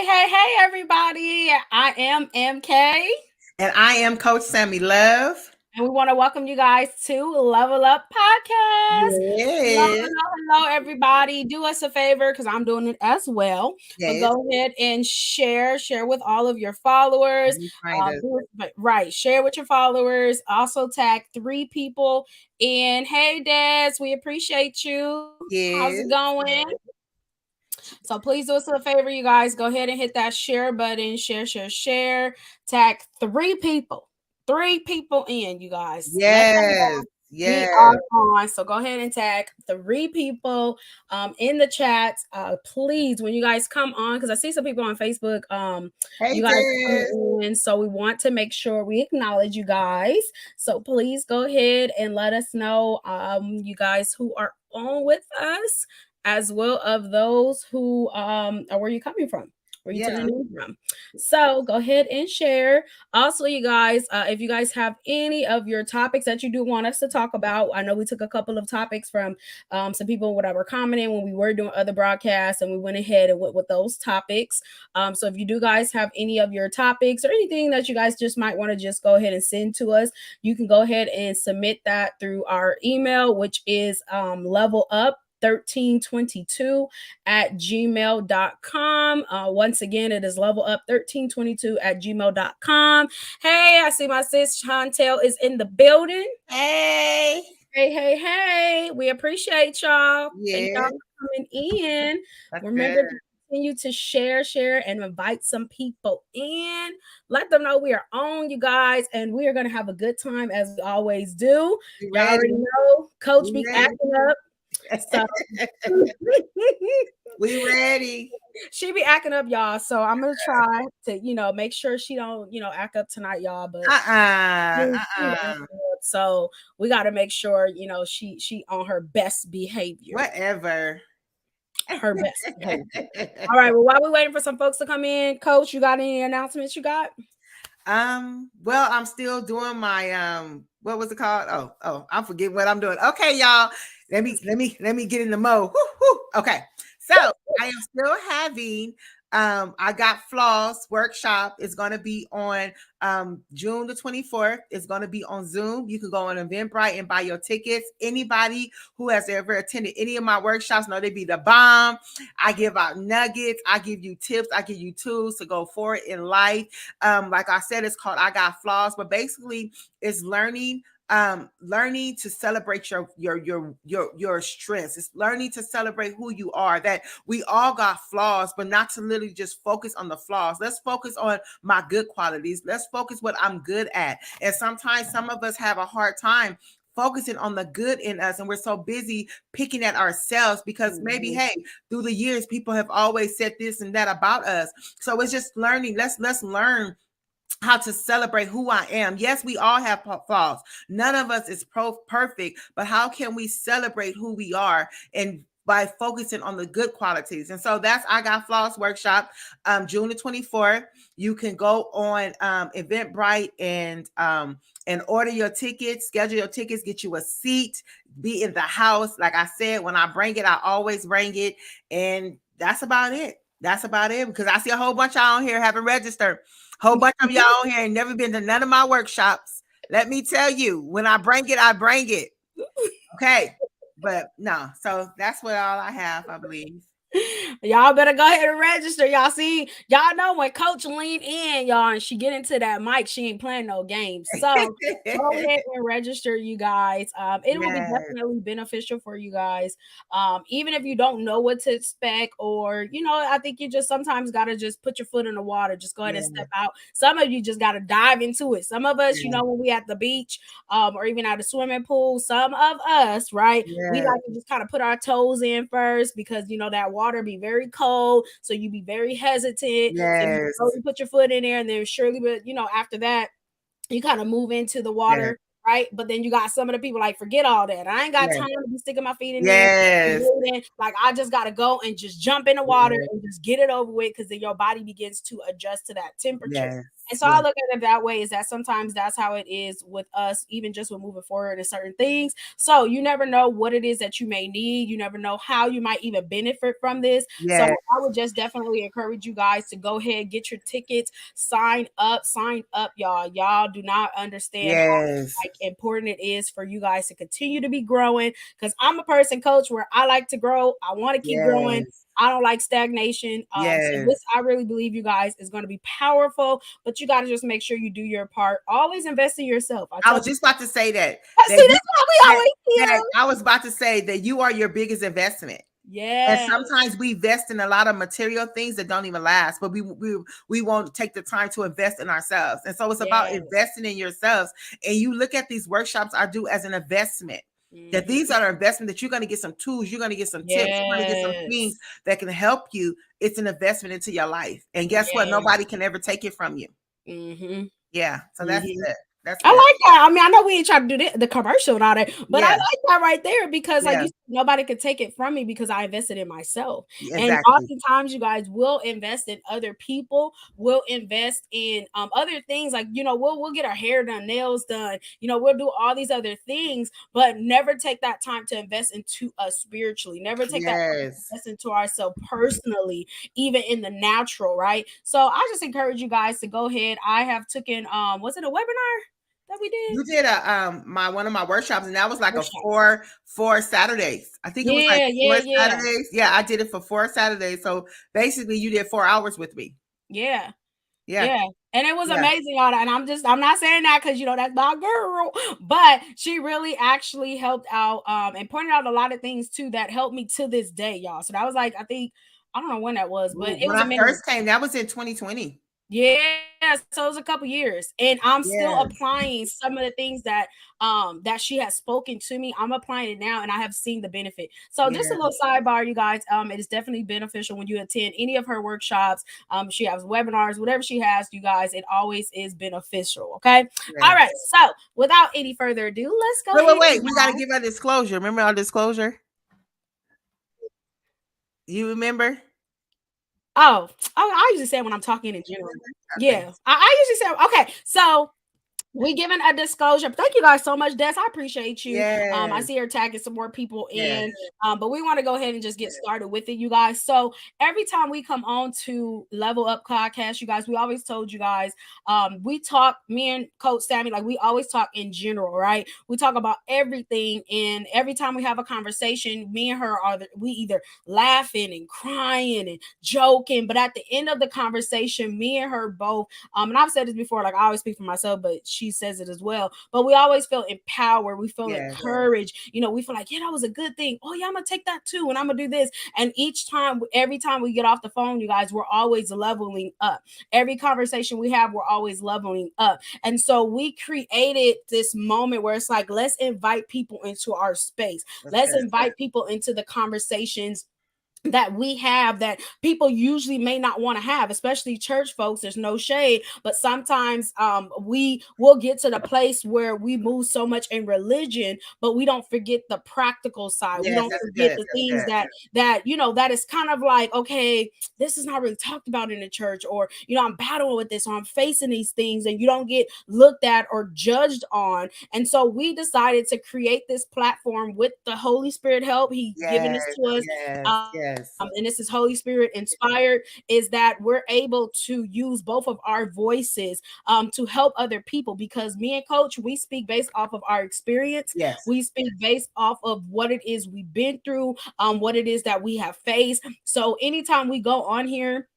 Hey, everybody. I am MK, And I am Coach Sammy Love. and we want to welcome you guys to Level Up Podcast. Hello, Yes. hello, everybody. Do us a favor because I'm doing it as well. But Yes. go ahead and share with all of your followers. You find us. Share with your followers. Also, tag 3 people. And hey, Des, we appreciate you. How's it Yes. going? So please do us a favor, you guys. Go ahead and hit that share button. Share. Tag 3 people. 3 people in, you guys. Let them Yes. know we Yes. are on. So go ahead and tag 3 people in the chat. Please, when you guys come on, because I see some people on Facebook. Hey, You guys Des. coming in. So we want to make sure we acknowledge you guys. So please go ahead and let us know you guys who are on with us, as well of those who are where you coming from, where you Yeah. tuning in from. So go ahead and share. Also, you guys, if you guys have any of your topics that you do want us to talk about, I know we took a couple of topics from some people that were commenting when we were doing other broadcasts, and we went ahead and went with those topics. So if you do guys have any of your topics or anything that you guys just might want to just go ahead and send to us, you can go ahead and submit that through our email, which is level up 1322 at gmail.com. Once again, it is level up 1322 at gmail.com. Hey, I see my sis Chantel is in the building. Hey. Hey. We appreciate y'all. Thank y'all Yes. for coming in. That's good. Remember to continue to share, and invite some people in. Let them know we are on, you guys, and we are going to have a good time as we always do. You Y'all already ready? know Coach We be ready. acting up. So We ready. she be acting up, y'all. So I'm gonna try to, make sure she don't, act up tonight, y'all. But so we got to make sure, she on her best behavior. Whatever. Her best behavior. All right. Well, while we're waiting for some folks to come in, Coach, you got any announcements you got? Well, I'm still doing my what was it called? Oh, I forget what I'm doing. Okay, y'all. Let me get in the mode. Okay. So I am still having I got floss workshop. It's gonna be on June the 24th. It's gonna be on Zoom. You can go on Eventbrite and buy your tickets. Anybody who has ever attended any of my workshops know they be the bomb. I give out nuggets, I give you tips, I give you tools to go forward in life. Like I said, it's called I Got Flaws, but basically it's learning to celebrate your strengths. It's learning to celebrate who you are, that we all got flaws, but not to literally just focus on the flaws. Let's focus on my good qualities. Let's focus what I'm good at. And sometimes some of us have a hard time focusing on the good in us, and we're so busy picking at ourselves because maybe, hey, through the years people have always said this and that about us. So it's just learning. Let's learn how to celebrate who I am. Yes, we all have flaws. None of us is perfect, but how can we celebrate who we are and by focusing on the good qualities? And so that's I Got Flaws workshop, June the 24th. You can go on Eventbrite and order your tickets, schedule your tickets, get you a seat, be in the house. Like I said, when I bring it, I always bring it, and that's about it. That's about it, because I see a whole bunch of y'all on here haven't registered. Whole bunch of y'all on here ain't never been to none of my workshops. Let me tell you, when I bring it, I bring it. Okay. But no, so that's what all I have, I believe. Y'all better go ahead and register. Y'all see, y'all know when Coach lean in, y'all, and she get into that mic, she ain't playing no games. So go ahead and register, you guys. It will be definitely beneficial for you guys. Even if you don't know what to expect, or I think you just sometimes gotta just put your foot in the water, just go ahead and step out. Some of you just gotta dive into it. Some of us, when we at the beach, or even at a swimming pool, some of us, right, we like to just kind of put our toes in first, because that water be very cold, so you be very hesitant. So you put your foot in there, and then surely, but after that, you kind of move into the water, right? But then you got some of the people like, forget all that. I ain't got time to be sticking my feet in there. Like, I just gotta go and just jump in the water and just get it over with, because then your body begins to adjust to that temperature. And so I look at it that way, is that sometimes that's how it is with us, even just with moving forward in certain things. So you never know what it is that you may need. You never know how you might even benefit from this. So Yes. I would just definitely encourage you guys to go ahead, get your tickets, sign up, y'all. Y'all do not understand how Yes. like important it is for you guys to continue to be growing, because I'm a person, coach, where I like to grow. I want to keep growing. Yes. I don't like stagnation. So Yes. this, I really believe, you guys, is going to be powerful, but you got to just make sure you do your part. Always invest in yourself. I was just about to say that. See, that's why we always hear. I was about to say that you are your biggest investment. Yeah. And sometimes we invest in a lot of material things that don't even last, but we won't take the time to invest in ourselves. And so it's about investing in yourselves. And you look at these workshops I do as an investment. That these are an investment, that you're going to get some tools, you're going to get some tips, you're going to get some things that can help you. It's an investment into your life. And guess what? Nobody can ever take it from you. Yeah. So that's it. I like that. I mean, I know we ain't trying to do the commercial and all that, but I like that right there, because like you said, nobody could take it from me because I invested in myself. And oftentimes you guys will invest in other people, will invest in other things, like, you know, we'll get our hair done, nails done, you know, we'll do all these other things, but never take that time to invest into us spiritually, never take that time to invest into ourselves personally, even in the natural, right? So I just encourage you guys to go ahead. I have taken was it a webinar that we did? You did a one of my workshops, and that was like a four Saturdays. I think it was like 4 Saturdays. Yeah, I did it for 4 Saturdays. So basically you did 4 hours with me. Yeah. And it was amazing, y'all. And I'm not saying that because, you know, that's my girl, but she really actually helped out and pointed out a lot of things too that helped me to this day, y'all. So that was like, I think, I don't know when that was, but it was when I first came, that was in 2020. Yeah, so it was a couple years, and I'm still applying some of the things that that she has spoken to me. I'm applying it now, and I have seen the benefit. So just a little sidebar, you guys. It is definitely beneficial when you attend any of her workshops. She has webinars, whatever she has, you guys. It always is beneficial. Okay. All right. So without any further ado, let's go. Wait. We got to give our disclosure. Remember our disclosure? You remember? Oh, I usually say when I'm talking in general. Okay. Yeah, I usually say, okay, so we giving a disclosure. Thank you guys so much, Des. I appreciate you. I see her tagging some more people in, but we want to go ahead and just get started with it, you guys. So every time we come on to Level Up Podcast, you guys, we always told you guys, we talk, me and Coach Sammy, like we always talk in general, right? We talk about everything, and every time we have a conversation, me and her we either laughing and crying and joking, but at the end of the conversation, me and her both, and I've said this before, like I always speak for myself, but she says it as well, but we always feel empowered, we feel encouraged, you know, we feel like, yeah, that was a good thing, oh yeah, I'm gonna take that too, and I'm gonna do this. And every time we get off the phone, you guys, we're always leveling up. Every conversation we have, we're always leveling up. And so we created this moment where it's like, let's invite people into our space, let's invite people into the conversations that we have that people usually may not want to have, especially church folks. There's no shade, but sometimes we will get to the place where we move so much in religion, but we don't forget the practical side. We don't forget the things that you know, that is kind of like, okay, this is not really talked about in the church, or you know, I'm battling with this, or I'm facing these things, and you don't get looked at or judged on. And so we decided to create this platform with the Holy Spirit help. He's given this to us. And this is Holy Spirit inspired, is that we're able to use both of our voices to help other people, because me and Coach, we speak based off of our experience. We speak based off of what it is we've been through, what it is that we have faced. So anytime we go on here,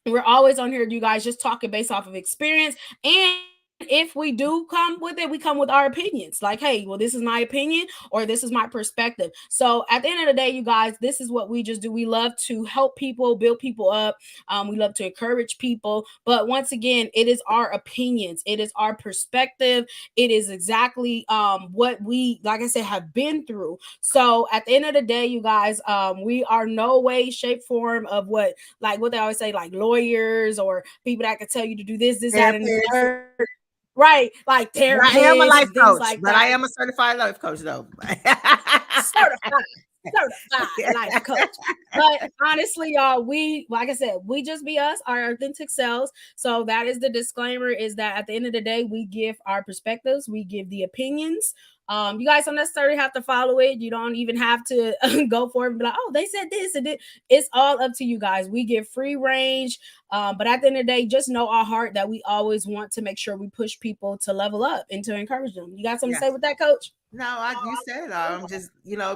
we're always on here, you guys, just talking based off of experience. And if we do come with it, we come with our opinions, like, hey, well, this is my opinion, or this is my perspective. So at the end of the day, you guys, this is what we just do. We love to help people, build people up. We love to encourage people, but once again, it is our opinions, it is our perspective, it is exactly what we, like I said, have been through. So at the end of the day, you guys, we are no way, shape, form of what they always say, like lawyers or people that can tell you to do this, that, and the third. Right, like therapist. I am a life coach, but I am a certified life coach, though. Certified. certified life coach. But honestly, y'all, we, like I said, we just be us, our authentic selves. So that is the disclaimer, is that at the end of the day, we give our perspectives, we give the opinions. You guys don't necessarily have to follow it. You don't even have to go for it and be like, oh, they said this and this. It's all up to you guys. We give free range. But at the end of the day, just know our heart that we always want to make sure we push people to level up and to encourage them. You got something to say with that, coach? No, you said it all. I'm just,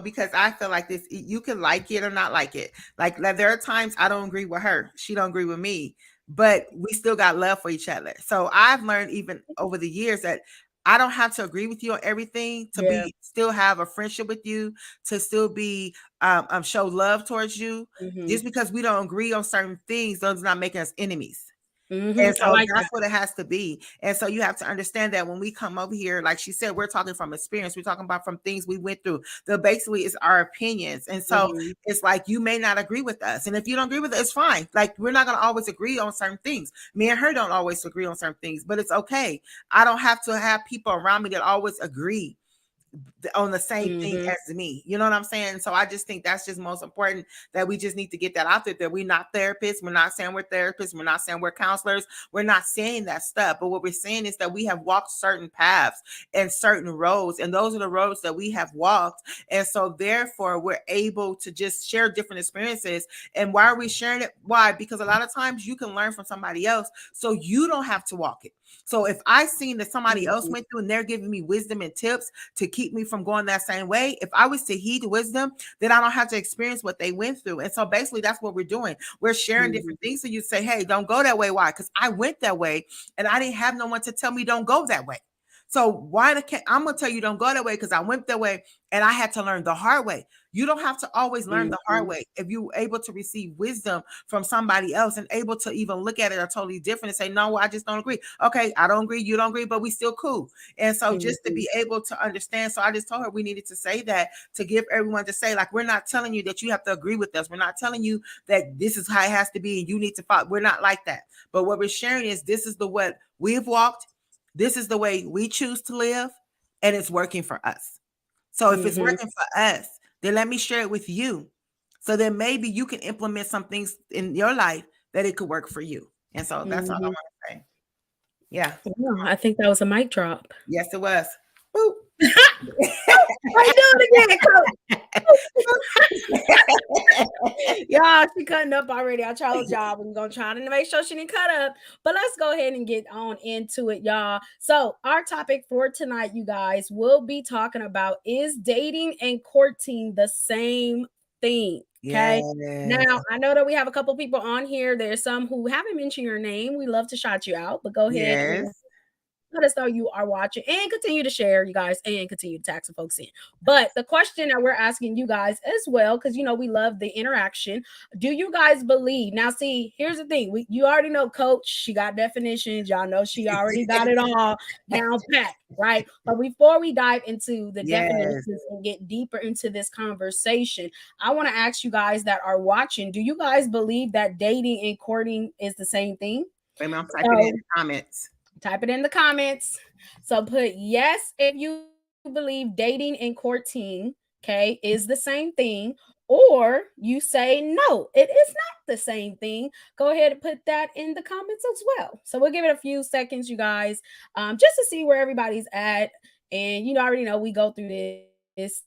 because I feel like this, you can like it or not like it. Like there are times I don't agree with her. She don't agree with me, but we still got love for each other. So I've learned even over the years that I don't have to agree with you on everything to still have a friendship with you, to still be, show love towards you. Just because we don't agree on certain things does not make us enemies. And so that's what it has to be. And so you have to understand that when we come over here, like she said, we're talking from experience. We're talking about from things we went through. Basically, it's our opinions. And so it's like, you may not agree with us. And if you don't agree with us, it's fine. Like, we're not going to always agree on certain things. Me and her don't always agree on certain things, but it's okay. I don't have to have people around me that always agree on the same thing as me. You know what I'm saying? So I just think that's just most important, that we just need to get that out there, that we're not therapists. We're not saying we're therapists. We're not saying we're counselors. We're not saying that stuff. But what we're saying is that we have walked certain paths and certain roads, and those are the roads that we have walked. And so therefore we're able to just share different experiences. And why are we sharing it? Why? Because a lot of times you can learn from somebody else, so you don't have to walk it. So if I seen that somebody else went through and they're giving me wisdom and tips to keep me from going that same way, if I was to heed wisdom, then I don't have to experience what they went through. And so basically that's what we're doing. We're sharing different things. So you say, hey, don't go that way. Why? Because I went that way and I didn't have no one to tell me don't go that way. So why I'm going to tell you don't go that way because I went that way and I had to learn the hard way. You don't have to always learn the hard way. If you're able to receive wisdom from somebody else and able to even look at it totally different and say, no, I just don't agree. Okay, I don't agree. You don't agree, but we still cool. And so just to be able to understand. So I just told her we needed to say that, to give everyone to say, like, we're not telling you that you have to agree with us. We're not telling you that this is how it has to be and you need to follow. We're not like that. But what we're sharing is this is the what we've walked. This is the way we choose to live, and it's working for us. So if it's working for us, then let me share it with you. So then maybe you can implement some things in your life that it could work for you. And so that's all I want to say. Yeah. I think that was a mic drop. Yes, it was. Boop. I do it again, coach. Y'all, she cutting up already. I told y'all we're gonna try to make sure she didn't cut up. But let's go ahead and get on into it, y'all. So our topic for tonight, you guys, will be talking about, is dating and courting the same thing? Okay. Now I know that we have a couple people on here. There's some who haven't mentioned your name. We love to shout you out, but go ahead and let us know you are watching, and continue to share, you guys, and continue to tag some folks in. But the question that we're asking you guys as well, because we love the interaction. Do you guys believe? Now, see, here's the thing. You already know Coach. She got definitions. Y'all know she already got it all down pat, right? But before we dive into the definitions and get deeper into this conversation, I want to ask you guys that are watching, do you guys believe that dating and courting is the same thing? I'm typing in the comments. Type it in the comments. So put yes if you believe dating and courting, okay, is the same thing, or you say no, it is not the same thing. Go ahead and put that in the comments as well. So we'll give it a few seconds, you guys, just to see where everybody's at. And I already know we go through this,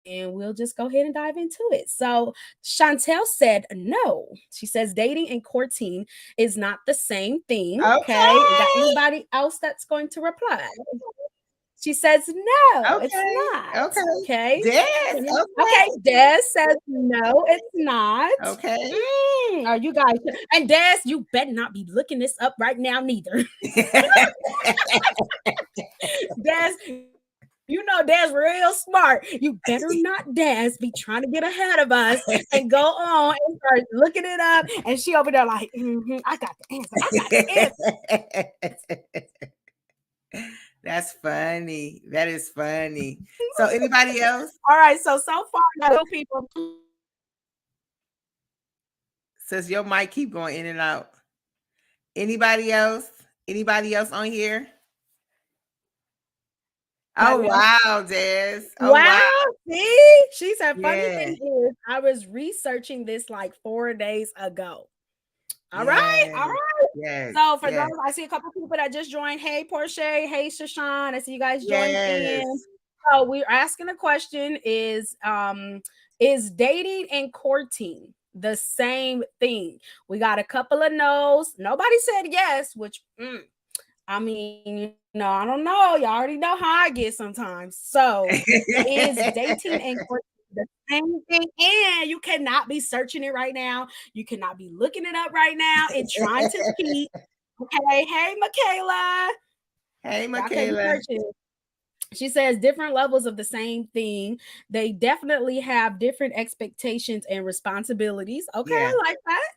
and we'll just go ahead and dive into it. So Chantel said no. She says dating and courting is not the same thing. Okay. Is there anybody else that's going to reply? She says no, it's not. Okay. Okay. Des says no, it's not. Okay. Are you guys? And Des, you better not be looking this up right now, neither. Des, Des real smart. You better not, Des, be trying to get ahead of us and go on and start looking it up. And she over there like, I got the answer. I got the answer. That's funny. That is funny. So anybody else? All right. So far, no people. Says your mic keep going in and out. Anybody else? Anybody else on here? Oh wow, Des. Oh Wow. wow. See? She said, funny Yeah. thing is, I was researching this like 4 days ago. All right. Yes. All right. Yes. So for Yes. those, I see a couple people that just joined. Hey, Portia. Hey, Shashan. I see you guys joined Yes. in. So we're asking a question is dating and courting the same thing? We got a couple of no's. Nobody said yes, which I mean, I don't know. You already know how I get sometimes. So is dating and courting the same thing? And you cannot be searching it right now. You cannot be looking it up right now and trying to cheat. Okay. Hey, Michaela. Hey, Y'all can't be Michaela. searching. She says different levels of the same thing. They definitely have different expectations and responsibilities. Okay, Yeah. I like that.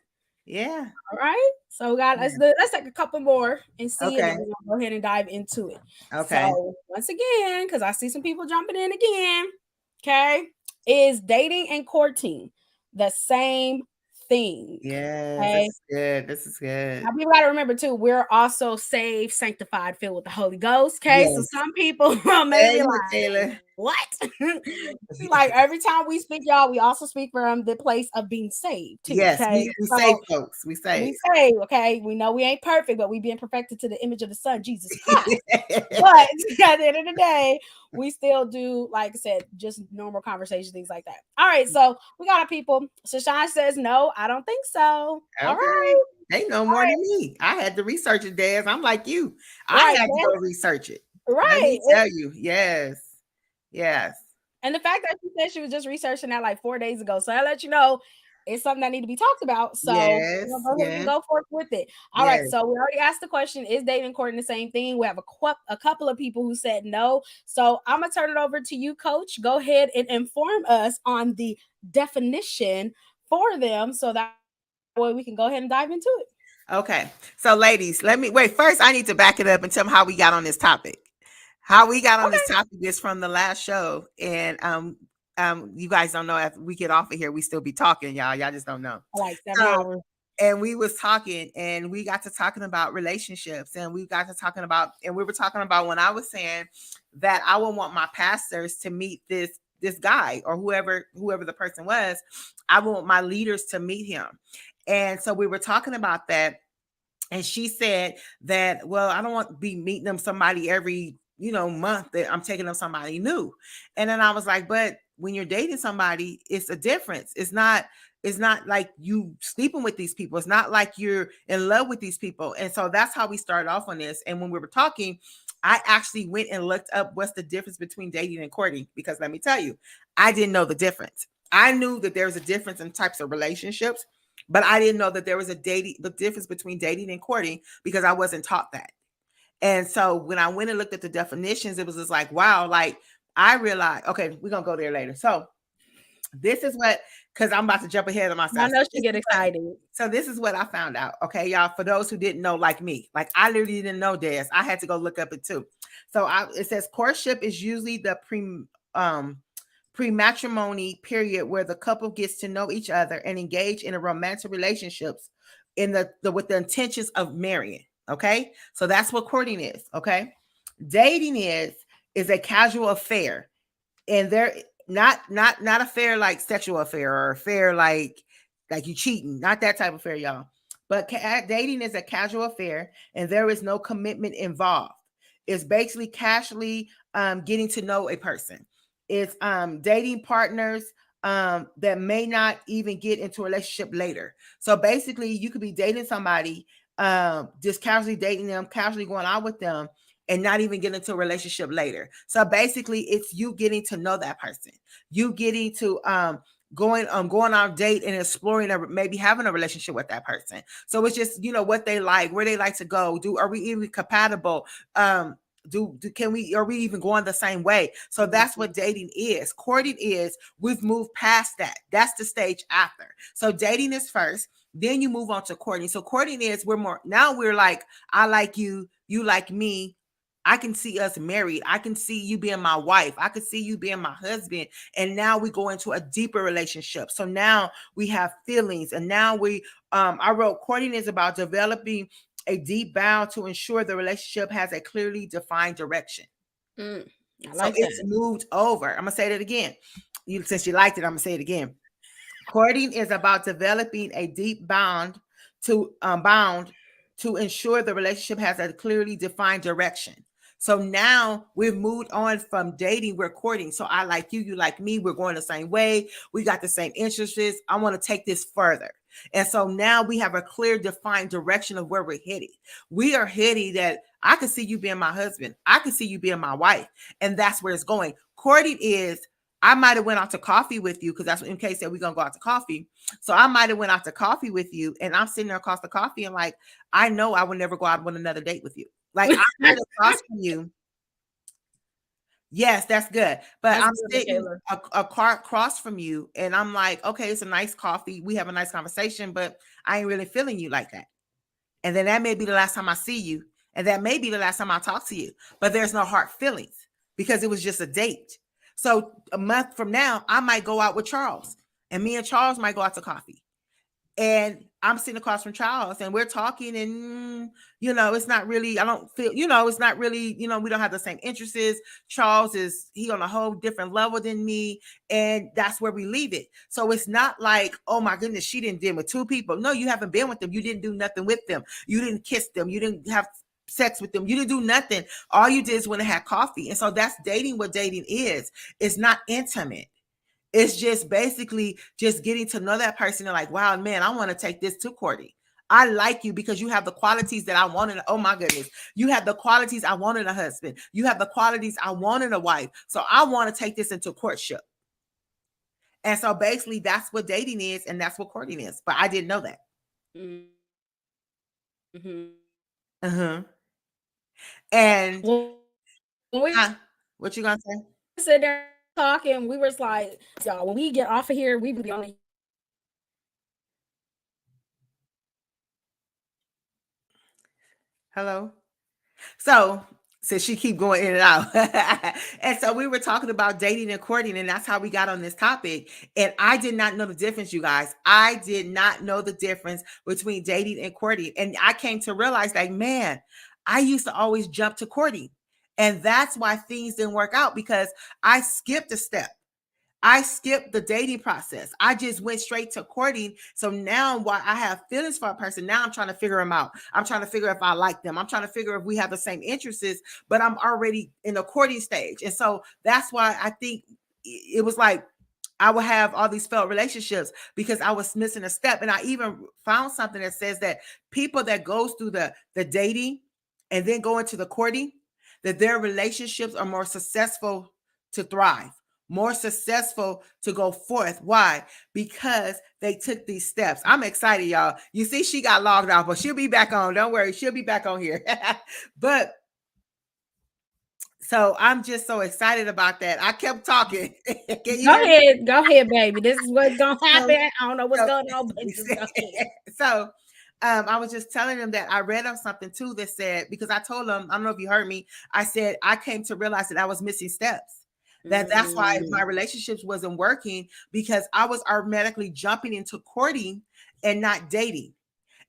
Yeah. All right. So we got let's take a couple more and see, and Okay. then we're gonna go ahead and dive into it. Okay. So once again, because I see some people jumping in again. Okay. Is dating and courting the same thing? Yeah, this Okay. is good. This is good. Now, people got to remember too, we're also saved, sanctified, filled with the Holy Ghost. Okay. So Yes. some people may Hey, be like, Michaela. what? Like every time we speak, y'all, we also speak from the place of being saved too. Yes, Okay. we save So folks. We we save. say, okay, we know we ain't perfect, but we being perfected to the image of the Son, Jesus Christ. But at the end of the day, we still do, like I said, just normal conversation, things like that. All right, so we got our people. Shashan says, no, I don't think so. All Okay. right, They know more than me. I had to research it, Des. I'm like you. I right, had to go research it. Let right. me tell you. Yes. Yes. And the fact that she said she was just researching that like 4 days ago, so I let you know it's something that need to be talked about. So we're Yes. gonna go ahead and Yes. go forth with it. All right. Yes. So we already asked the question: is dating and courting the same thing? We have a couple of people who said no. So I'm gonna turn it over to you, Coach. Go ahead and inform us on the definition for them, so that way we can go ahead and dive into it. Okay. So, ladies, let me wait. First, I need to back it up and tell them how we got on this topic. How we got on this Okay. topic is from the last show, and you guys don't know if we get off of here, we still be talking, y'all. Y'all just don't know. Like 7 hours. And we was talking, and we got to talking about relationships, and we got to talking about, and we were talking about when I was saying that I would want my pastors to meet this guy or whoever the person was. I want my leaders to meet him. And so we were talking about that. And she said that, well, I don't want to be meeting them somebody every, month that I'm taking them somebody new. And then I was like, but when you're dating somebody, it's a difference. It's not like you sleeping with these people. It's not like you're in love with these people. And so that's how we started off on this. And when we were talking, I actually went and looked up what's the difference between dating and courting, because let me tell you, I didn't know the difference. I knew that there was a difference in types of relationships, but I didn't know that there was the difference between dating and courting, because I wasn't taught that. And so when I went and looked at the definitions, it was just like, wow, like I realized, okay, we're going to go there later. So this is what, because I'm about to jump ahead of myself. I know she get excited. So this is what I found out. Okay, y'all, for those who didn't know, like me, like I literally didn't know this. I had to go look up it too. So it says courtship is usually the pre-matrimony period where the couple gets to know each other and engage in a romantic relationships in with the intentions of marrying. Okay, so that's what courting is. Okay, dating is a casual affair, and they're not affair like sexual affair or affair like you cheating, not that type of affair, y'all. But dating is a casual affair, and there is no commitment involved. It's basically casually getting to know a person. It's dating partners that may not even get into a relationship later. So basically, you could be dating somebody, just casually dating them, casually going out with them, and not even get into a relationship later. So basically, it's you getting to know that person. You getting to going on a date and exploring or maybe having a relationship with that person. So it's just, what they like, where they like to go. Are we even compatible? Are we even going the same way? So that's what dating is. Courting is, we've moved past that. That's the stage after. So dating is first, then you move on to courting. So courting is, we're like, I like you, you like me. I can see us married. I can see you being my wife. I could see you being my husband. And now we go into a deeper relationship. So now we have feelings. And now I wrote, courting is about developing a deep bond to ensure the relationship has a clearly defined direction. I So like it's that. moved over. I'm gonna say that again. Since you liked it, I'm gonna say it again. Courting is about developing a deep bond to ensure the relationship has a clearly defined direction. So now we've moved on from dating, we're courting. So I like you, you like me, we're going the same way, we got the same interests. I want to take this further. And so now we have a clear, defined direction of where we're headed. We are headed that I could see you being my husband, I could see you being my wife, and that's where it's going. Courting is, I might have went out to coffee with you, because that's what MK said, we're gonna go out to coffee. So I might have went out to coffee with you, and I'm sitting there across the coffee, and like, I know I would never go out on another date with you. Like, I'm right across from you. Yes, that's good. But That's I'm good, sitting Michaela. a car across from you, and I'm like, okay, it's a nice coffee. We have a nice conversation, but I ain't really feeling you like that. And then that may be the last time I see you, and that may be the last time I talk to you. But there's no hard feelings because it was just a date. So a month from now, I might go out with Charles, and me and Charles might go out to coffee. And I'm sitting across from Charles, and we're talking, and it's not really, I don't feel, it's not really, we don't have the same interests. Charles he on a whole different level than me, and that's where we leave it. So it's not like, oh my goodness, she didn't deal with two people. No, you haven't been with them. You didn't do nothing with them. You didn't kiss them. You didn't have sex with them. You didn't do nothing. All you did is went and had coffee. And so that's dating. What dating is. It's not intimate. It's just basically just getting to know that person and like, wow, man, I want to take this to courting. I like you because you have the qualities that I wanted. Oh my goodness. You have the qualities I wanted a husband. You have the qualities I wanted a wife. So I want to take this into courtship. And so basically that's what dating is, and that's what courting is. But I didn't know that. Mm-hmm. Uh-huh. And well, what you gonna say? Sit there talking, we was like, y'all, when we get off of here, we be on the Hello. So she keep going in and out. And so we were talking about dating and courting, and that's how we got on this topic. And I did not know the difference, you guys. I did not know the difference between dating and courting. And I came to realize, like, man, I used to always jump to courting. And that's why things didn't work out, because I skipped a step. I skipped the dating process. I just went straight to courting. So now while I have feelings for a person, now I'm trying to figure them out. I'm trying to figure if I like them. I'm trying to figure if we have the same interests, but I'm already in the courting stage. And so that's why I think it was like I would have all these failed relationships because I was missing a step. And I even found something that says that people that goes through the dating and then go into the courting, that their relationships are more successful to thrive, more successful to go forth. Why? Because they took these steps. I'm excited, y'all. You see, she got logged off, but she'll be back on. Don't worry, she'll be back on here. But so I'm just so excited about that. I kept talking. Go ahead, baby. This is what's gonna happen. I don't know what's going on, but just go ahead. So I was just telling them that I read on something too that said, because I told them, I don't know if you heard me, I said I came to realize that I was missing steps. That's why my relationships wasn't working, because I was automatically jumping into courting and not dating.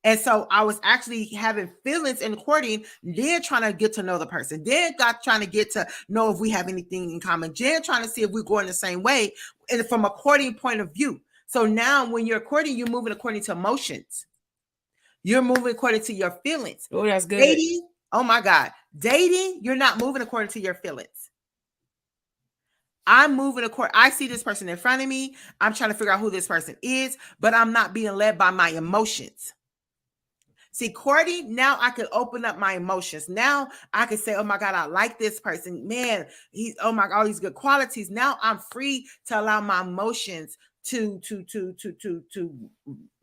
And so I was actually having feelings in courting, then trying to get to know the person, then trying to get to know if we have anything in common, then trying to see if we're going the same way, and from a courting point of view. So now when you're courting, you're moving according to emotions. You're moving according to your feelings. Oh, that's good. Dating, oh my God. Dating, you're not moving according to your feelings. I'm moving according. I see this person in front of me. I'm trying to figure out who this person is, but I'm not being led by my emotions. See, courting, now I could open up my emotions. Now I could say, oh my God, I like this person. Man, oh my God, all these good qualities. Now I'm free to allow my emotions to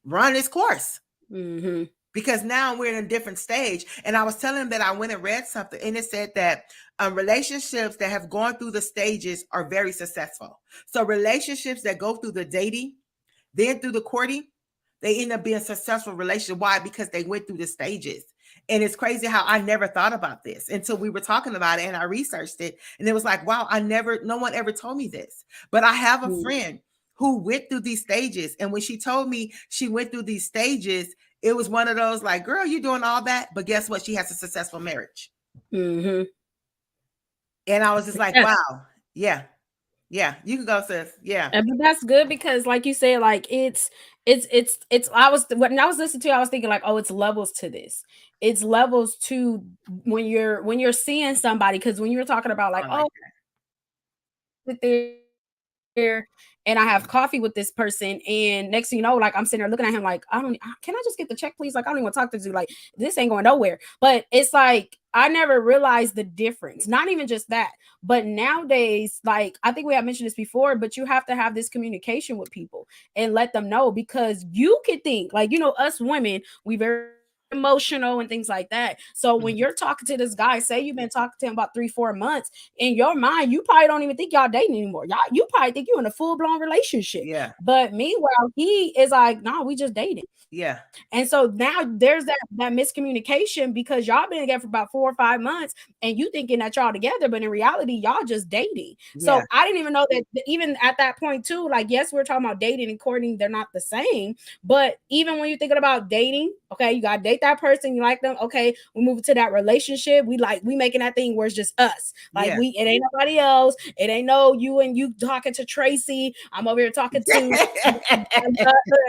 run its course. Mm-hmm. Because now we're in a different stage. And I was telling them that I went and read something, and it said that relationships that have gone through the stages are very successful. So relationships that go through the dating, then through the courting, they end up being successful relationship. Why? Because they went through the stages. And it's crazy how I never thought about this until we were talking about it, and I researched it. And it was like, wow, no one ever told me this. But I have a friend who went through these stages. And when she told me she went through these stages, it was one of those like, girl, you're doing all that. But guess what? She has a successful marriage. Mm-hmm. And I was just like, Yeah. wow. Yeah. Yeah. You can go, sis. Yeah. But that's good because, like you said, like it's. I was when I was listening to, I was thinking like, oh, it's levels to this. It's levels to when you're seeing somebody, because when you're talking about like, I like oh, there and I have coffee with this person, and next thing you know, like I'm sitting there looking at him like, can I just get the check, please? Like, I don't even want to talk to you. Like, this ain't going nowhere. But it's like I never realized the difference. Not even just that, but nowadays, like I think we have mentioned this before, but you have to have this communication with people and let them know, because you could think like, us women, we very emotional and things like that. So when Mhm. you're talking to this guy, say you've been talking to him about 3-4 months, in your mind, you probably don't even think y'all dating anymore. You probably think you're in a full-blown relationship. Yeah. But meanwhile, he is like, no, we just dating. Yeah. And so now there's that miscommunication, because y'all been together for about 4 or 5 months and you thinking that y'all together, but in reality, y'all just dating. Yeah. So I didn't even know that even at that point too, like, yes, we're talking about dating and courting, they're not the same. But even when you're thinking about dating, okay, you gotta date that person, you like them, okay, we move to that relationship. We making that thing where it's just us. Like Yeah. it ain't nobody else. It ain't no you and you talking to Tracy. I'm over here talking to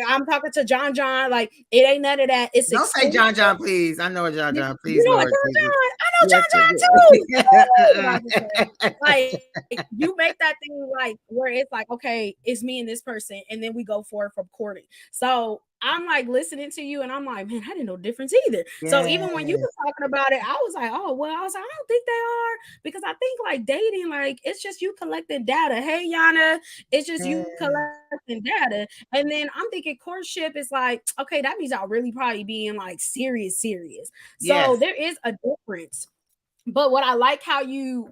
I'm talking to John. Like, it ain't none of that. It's Don't say exclusive. John John, please. I know John John. You Please, know what, Lord John Jesus. John? I know Yes, John John too. Like, you make that thing like where it's like, okay, it's me and this person, and then we go forward from courting. So I'm like listening to you, and I'm like, man, I didn't know the difference either. So even when you Yes. were talking about it, I was like, oh well, I was like, I don't think they are, because I think like dating, like it's just you collecting data. Hey, Yana, it's just you Yes. collecting data. And then I'm thinking courtship is like, okay, that means I'll really probably being like serious. So Yes. there is a difference. But what I like how you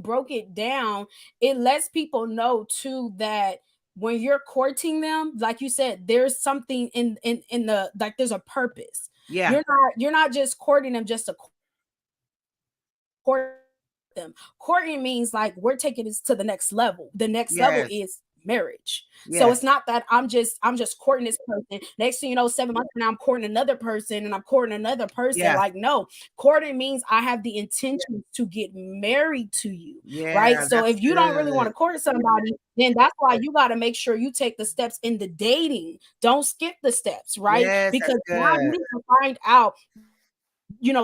broke it down, it lets people know too that when you're courting them, like you said, there's something in the, like there's a purpose. Yeah. You're not just courting them just to court them. Courting means like we're taking this to the next level. The next level Yes. is marriage. So Yes. it's not that I'm just courting this person. Next thing you know, 7 months from now, I'm courting another person and I'm courting another person. Yeah. Like, no, courting means I have the intention to get married to you, right? Yeah. So That's if you don't really want good. to court somebody, then that's why you got to make sure you take the steps in the dating. Don't skip the steps, right? Yes, that's Because now you good. need to find out,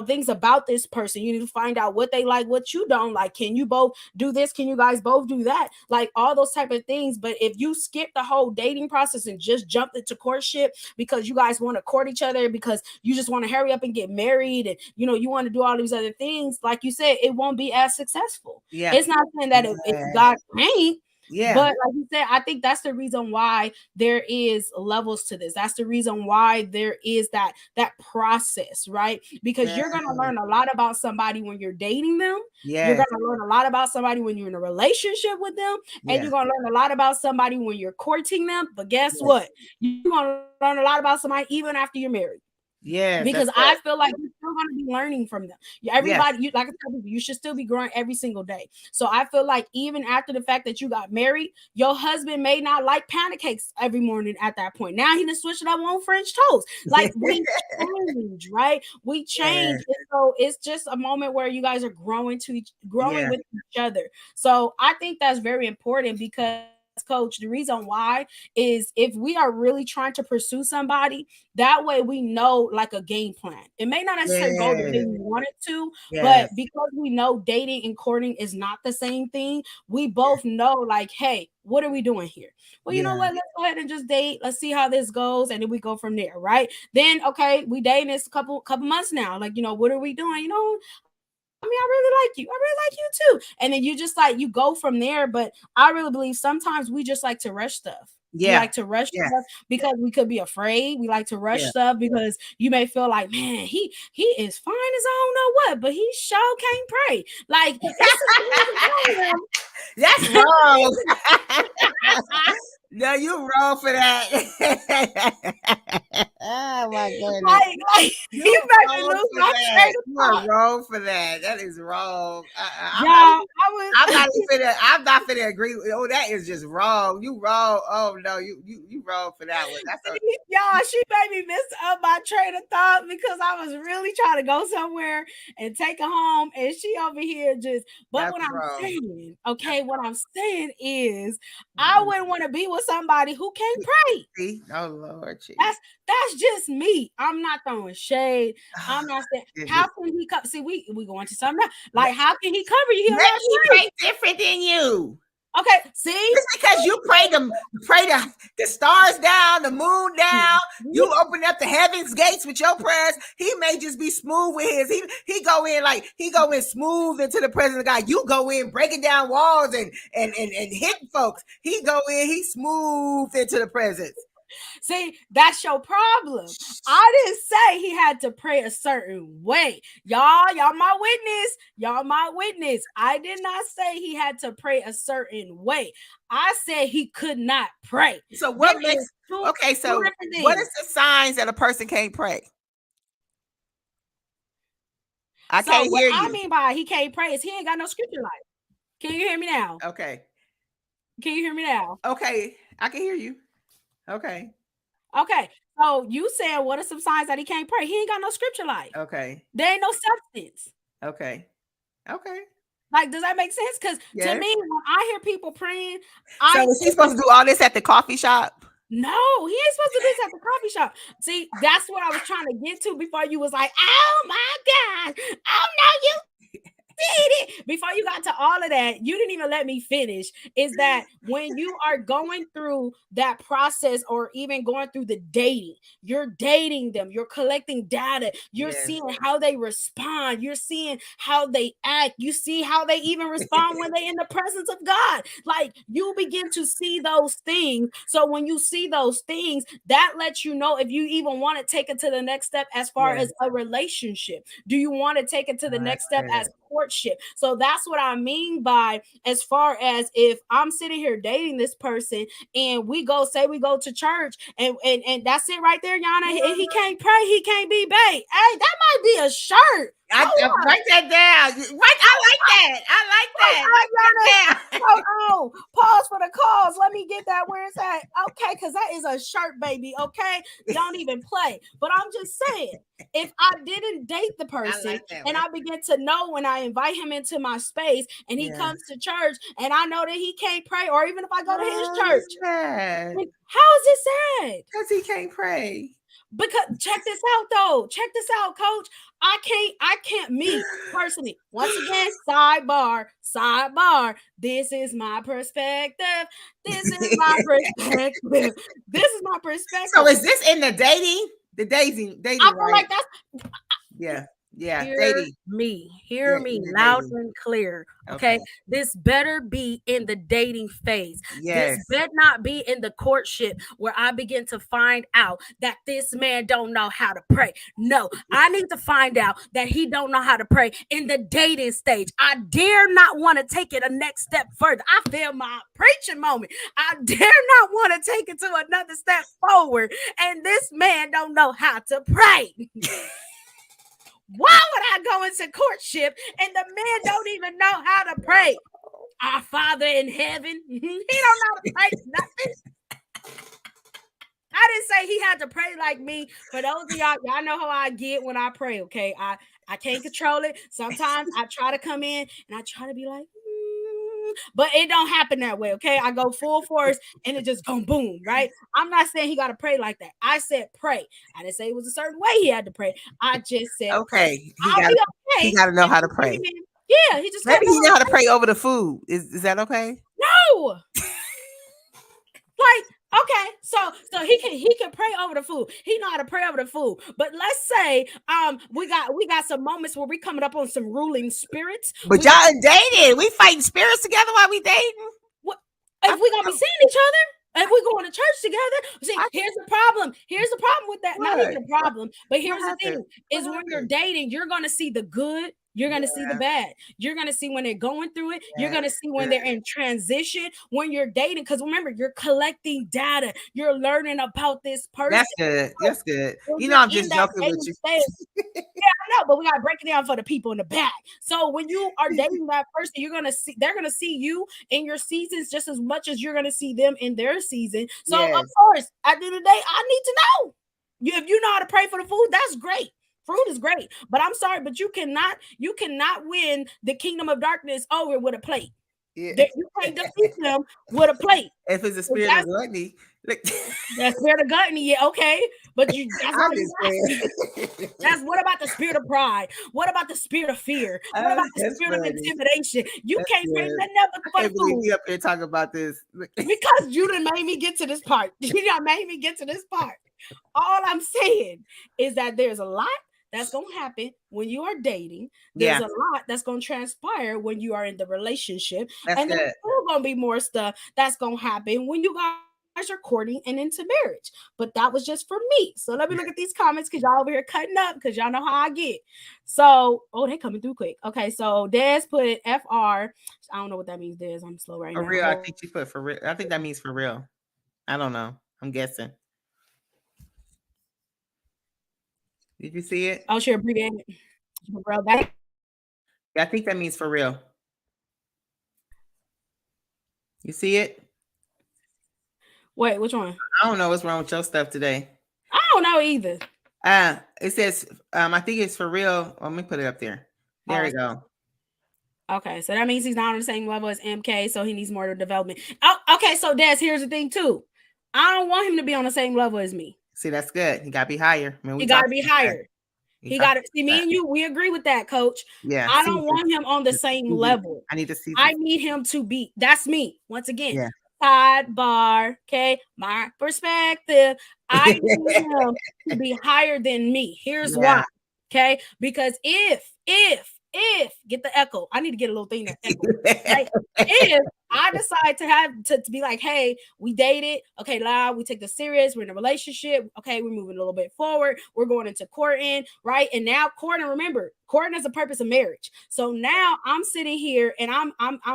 things about this person. You need to find out what they like, what you don't like. Can you both do this? Can you guys both do that? Like all those type of things. But if you skip the whole dating process and just jump into courtship because you guys want to court each other, because you just want to hurry up and get married, and you want to do all these other things, like you said, it won't be as successful. Yeah. It's not saying that it Yes. God ain't, Yeah. but like you said, I think that's the reason why there is levels to this. That's the reason why there is that process, right? Because Yes. you're gonna learn a lot about somebody when you're dating them. You're Yes. gonna learn a lot about somebody when you're in a relationship with them, and Yeah. you're gonna learn a lot about somebody when you're courting them. But guess Yes. what? You're gonna learn a lot about somebody even after you're married, Yes. because That's I good. feel like you're still going to be learning from them. Yes. Everybody, you like I tell people, you should still be growing every single day. So I feel like even after the fact that you got married, your husband may not like pancakes every morning at that point. Now he done switched it up on French toast. Like we change, right? We change. Yes. And so it's just a moment where you guys are growing Yeah. with each other. So I think that's very important, because coach, the reason why is if we are really trying to pursue somebody, that way we know like a game plan. It may not necessarily go the way Yes. we want it to, but Yes. because we know dating and courting is not the same thing, we both know like, hey, what are we doing here? Well, you know Yeah. what? Let's go ahead and just date. Let's see how this goes, and then we go from there, right? Then okay, we dating this couple months now. Like, what are we doing? I mean, I really like you. I really like you too. And then you just like you go from there. But I really believe sometimes we just like to rush stuff. We Yeah. like to rush Yes. stuff because we could be afraid. We like to rush Yeah. stuff because you may feel like, man, he is fine as I don't know what, but he sure can't pray. Like it's That's wrong. No, you wrong for that. Oh my goodness. Like You you made me wrong lose for my that. train of You thought. are wrong for that. That is wrong. Y'all, I was I'm not finna agree with. Oh, that is just wrong. You wrong. Oh no, you wrong for that one. That's a, y'all, she made me miss up my train of thought because I was really trying to go somewhere and take her home, and she over here just. But that's what I'm wrong. saying, okay, what I'm saying is, I wouldn't want to be with somebody who can't pray. See? Oh Lord, jeez. That's just me. I'm not throwing shade. I'm not saying how can he cover. See, we going to something else. Like, how can he cover you? He'll Maybe not he pray. pray different than you. Okay, see, Just because you pray the stars down, the moon down, you open up the heavens gates with your prayers. He may just be smooth with his. He go in smooth into the presence of God. You go in breaking down walls and hitting folks. He go in, he smooth into the presence. See, that's your problem. I didn't say he had to pray a certain way. Y'all my witness. Y'all my witness. I did not say he had to pray a certain way. I said he could not pray. So what There makes is two what different is things. the signs that a person can't pray? I So can't what hear I you. mean by he can't pray is he ain't got no scripture life. Can you hear me now? Okay. Can you hear me now? Okay, I can hear you. Okay. Okay. So you saying what are some signs that he can't pray? He ain't got no scripture life. Okay. There ain't no substance. Okay. Okay. Like, does that make sense? Because Yes. to me, when I hear people praying, So is he supposed to do all this at the coffee shop? No, he ain't supposed to do this at the coffee shop. See, that's what I was trying to get to before you was like, oh my God. Oh no, you did it. Before you got to all of that, you didn't even let me finish. Is that when you are going through that process or even going through the dating, you're dating them, you're collecting data, you're seeing how they respond, you're seeing how they act, you see how they even respond when they're in the presence of God. Like, you begin to see those things. So when you see those things, that lets you know if you even want to take it to the next step as far as a relationship. Do you want to take it to the next step as courtship? So that's what I mean by, as far as if I'm sitting here dating this person and we go to church and that's it right there, Yana. He can't pray, he can't be bait. Hey, that might be a shirt. I write that down. I like that. I like that. Oh, pause for the cause. Let me get that where it's at. Okay, because that is a shirt, baby. Okay, don't even play. But I'm just saying, if I didn't date the person and I begin to know when I invite him into my space and he comes to church and I know that he can't pray, or even if I go to his church, how is it sad? Because he can't pray. Because check this out though. Check this out, coach. I can't me personally. Once again, sidebar. This is my perspective. This is my perspective. This is my perspective. So is this in the dating? The dating, I feel right? like that's Hear me loud and clear. Okay? This better be in the dating phase. This better not be in the courtship where I begin to find out that this man don't know how to pray. No, I need to find out that he don't know how to pray in the dating stage. I dare not want to take it a next step further. I feel my preaching moment. I dare not want to take it to another step forward, and this man don't know how to pray. Why would I go into courtship and the man don't even know how to pray? Our Father in heaven, he don't know how to pray nothing. I didn't say he had to pray like me. For those of y'all know how I get when I pray, okay? I can't control it. Sometimes I try to come in and I try to be like, but it don't happen that way, okay? I go full force and it just go boom, right? I'm not saying he got to pray like that. I said pray. I didn't say it was a certain way he had to pray. I just said okay. He got to know how to pray. Yeah, he just maybe he know how to pray over the food. Is that okay? No. Like, okay, so he can pray over the food. He know how to pray over the food. But let's say we got some moments where we coming up on some ruling spirits. But y'all dating. We fighting spirits together while we dating. What if we gonna be seeing each other? If we going to church together? See, here's the problem. Here's the problem with that. Not even a problem, but here's the thing: is when you're dating, you're gonna see the good. You're going to see the bad. You're going to see when they're going through it. You're going to see when they're in transition, when you're dating. Because remember, you're collecting data. You're learning about this person. That's good. That's good. You know, I'm just joking with you. I know, but we gotta break it down for the people in the back. So when you are dating that person, they're gonna see you in your seasons just as much as you're gonna see them in their season. So of course, at the end of the day, I need to know. If you know how to pray for the food, that's great. Fruit is great, but I'm sorry, but you cannot win the kingdom of darkness over with a plate. You can't defeat them with a plate. If it's a spirit of gluttony. That spirit of gluttony, yeah, okay. But that's what about the spirit of pride? What about the spirit of fear? What about the spirit of intimidation? You can't pray nothing but food. You up here talking about this because you done made me get to this part. You done made me get to this part. All I'm saying is that there's a lot that's going to happen when you are dating. There's a lot that's going to transpire when you are in the relationship. And there's still going to be more stuff that's going to happen when you guys are courting and into marriage. But that was just for me. So let me look at these comments because y'all over here cutting up because y'all know how I get. So, they coming through quick. Okay, so Des put FR. I don't know what that means, Des. I'm slow right now. For real, I think you put for real. I think that means for real. I don't know. I'm guessing. Did you see it? Oh, sure, abbreviated. I think that means for real. You see it? Wait, which one? I don't know what's wrong with your stuff today. I don't know either. It says, I think it's for real. Let me put it up there. There we go. Okay, so that means he's not on the same level as MK, so he needs more development. Oh, okay, so Des, here's the thing too. I don't want him to be on the same level as me. See, that's good. He got to be higher. He got to be higher. He got to see me and you. We agree with that, Coach. Yeah. I don't want him on the same level. I need to see. I need him to be. That's me. Once again, sidebar. Okay, my perspective. I need him to be higher than me. Here's why. Okay, because if get the echo, I need to get a little thing that echo. Like, if I decide to be like, hey, we dated, okay, loud, we take this serious, we're in a relationship, okay, we're moving a little bit forward, we're going into courting, right? And now courting, remember, courting is the purpose of marriage. So now I'm sitting here and I'm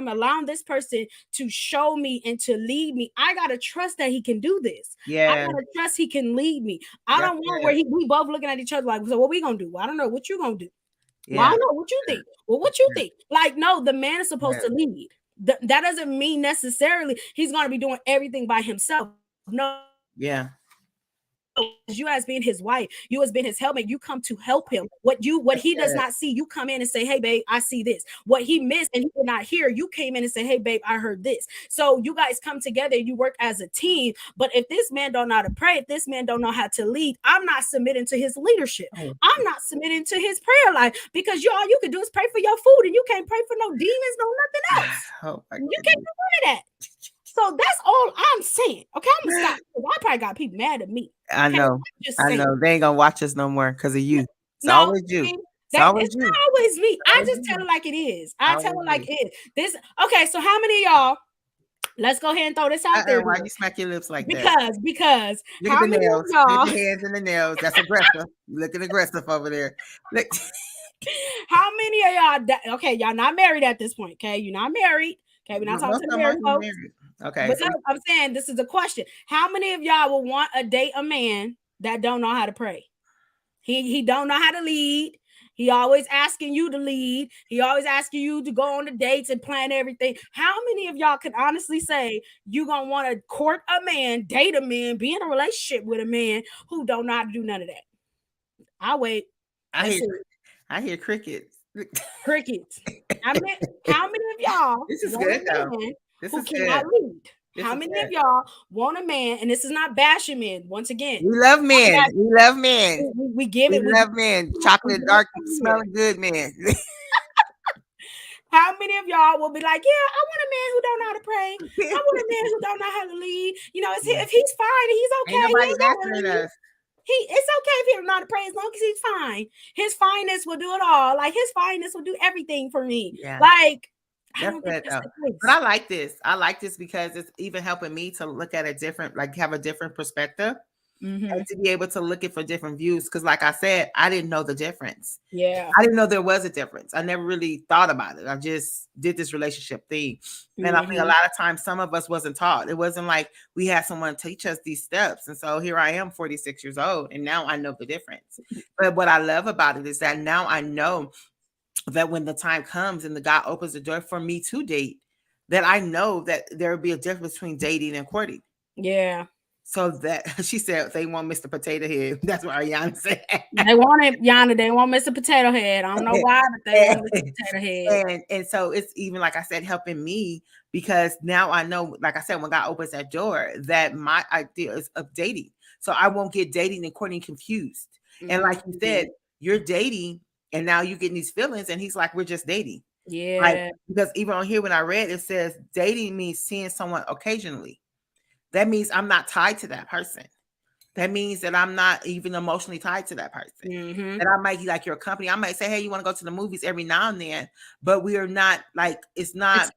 allowing this person to show me and to lead me. I gotta trust that he can do this. I gotta trust he can lead me. I don't want where we both looking at each other like, so what we gonna do? Well, I don't know what you gonna do. Well, I don't know what you think. Well, what you think? Like, no, the man is supposed to lead. That doesn't mean necessarily he's going to be doing everything by himself. No. Yeah. You as being his wife, you as being his helpmate, you come to help him. What he does not see, you come in and say, hey, babe, I see this. What he missed and he did not hear, you came in and say, hey, babe, I heard this. So you guys come together, you work as a team. But if this man don't know how to pray, if this man don't know how to lead, I'm not submitting to his leadership. I'm not submitting to his prayer life because all you can do is pray for your food and you can't pray for no demons, no nothing else. You can't do none of that. So that's all I'm saying. Okay, I'm gonna stop. I probably got people mad at me. I know. I know. They ain't gonna watch us no more because of you. It's always you. It's always not always me. I just tell it like it is. I tell it like it is. Okay, so how many of y'all? Let's go ahead and throw this out there. Why you smack your lips like that? Because look at the nails. Look at the hands and the nails. That's aggressive. You looking aggressive over there. Look. How many of y'all? Okay, y'all not married at this point. Okay, you're not married. Okay, we're not talking to the married folks. Okay. But I'm saying this is a question. How many of y'all will want to date a man that don't know how to pray? He don't know how to lead. He always asking you to lead. He always asking you to go on the dates and plan everything. How many of y'all can honestly say you gonna want to court a man, date a man, be in a relationship with a man who don't know how to do none of that? I'll wait. I hear crickets. Crickets. How many of y'all? This is good though. Who cannot lead? How many of y'all want a man? And this is not bashing men. Once again, we love men. We love men. We give it. We love men. Chocolate, dark, smelling good men. How many of y'all will be like, yeah, I want a man who don't know how to pray. I want a man who don't know how to lead. You know, if he's fine, he's okay. Ain't nobody's asking us. It's okay if he don't know how to pray as long as he's fine. His fineness will do it all. Like his fineness will do everything for me. Yeah. Like. But I like this. I like this because it's even helping me to look at a different, like have a different perspective. and to be able to look at for different views. Because like I said, I didn't know the difference. Yeah. I didn't know there was a difference. I never really thought about it. I just did this relationship thing. And I think a lot of times some of us wasn't taught. It wasn't like we had someone teach us these steps. And so here I am, 46 years old, and now I know the difference. But what I love about it is that now I know that when the time comes and the God opens the door for me to date, that I know that there will be a difference between dating and courting. Yeah. So that she said they want Mr. Potato Head. That's what Ariana said. They want it, Yana. They want Mr. Potato Head. I don't know why, but they want Mr. Potato Head. And so it's even, like I said, helping me, because now I know, like I said, when God opens that door, that my idea is of dating. So I won't get dating and courting confused. And like you said, you're dating and now you're getting these feelings, and he's like, we're just dating. Yeah. Like, because even on here when I read, it says dating means seeing someone occasionally. That means I'm not tied to that person. That means that I'm not even emotionally tied to that person. And I might be like your company. I might say, hey, you want to go to the movies every now and then, but we are not like, it's not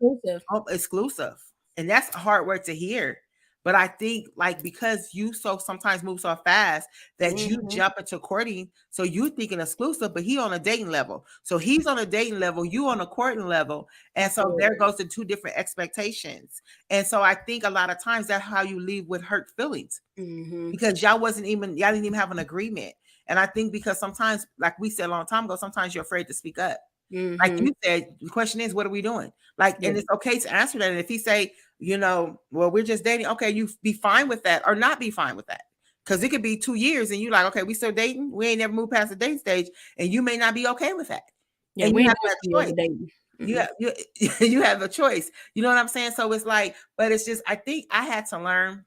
exclusive. And that's a hard word to hear. But I think like, because you sometimes move so fast that you jump into courting. So you thinking exclusive, but he on a dating level. So he's on a dating level, you on a courting level. And so there goes the two different expectations. And so I think a lot of times that's how you leave with hurt feelings, because y'all didn't even have an agreement. And I think because sometimes, like we said a long time ago, sometimes you're afraid to speak up. Like you said, the question is, what are we doing? Like, and it's okay to answer that. And if he say, well, we're just dating, okay, you be fine with that or not be fine with that. Because it could be 2 years and you like, okay, we still dating. We ain't never moved past the date stage, and you may not be okay with that. Yeah, and we you have a choice. You have a choice. You know what I'm saying? So it's like, but it's just, I think I had to learn.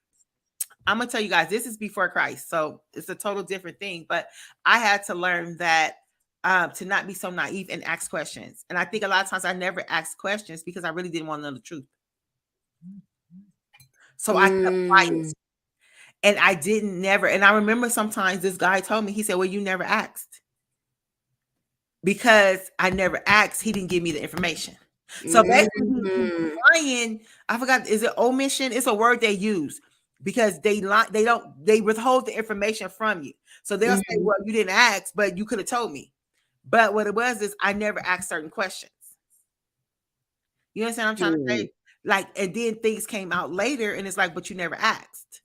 I'm gonna tell you guys, this is before Christ, so it's a total different thing. But I had to learn that to not be so naive and ask questions. And I think a lot of times I never asked questions because I really didn't want to know the truth. So I kept quiet. And I didn't never. And I remember sometimes this guy told me, he said, well, you never asked. Because I never asked, he didn't give me the information. So basically, lying, I forgot, is it omission? It's a word they use because they withhold the information from you. So they'll say, well, you didn't ask, but you could have told me. But what it was is I never asked certain questions. You understand what I'm trying to say? Like, and then things came out later and it's like, but you never asked.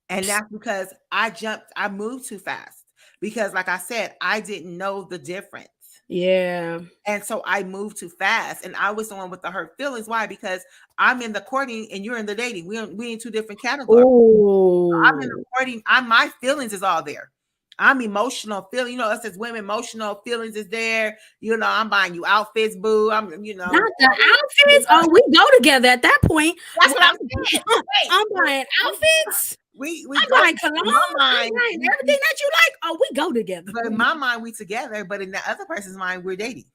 And that's because I moved too fast. Because like I said, I didn't know the difference. Yeah. And so I moved too fast. And I was the one with the hurt feelings. Why? Because I'm in the courting and you're in the dating. We in two different categories. I'm in the courting. My feelings is all there. I'm emotional feeling, us as women, emotional feelings is there. I'm buying you outfits, boo. Not the outfits. Oh, we go together at that point. That's what I'm saying. I'm buying outfits. I'm buying cologne. I'm buying everything that you like. Oh, we go together. But in my mind, we together. But in the other person's mind, we're dating.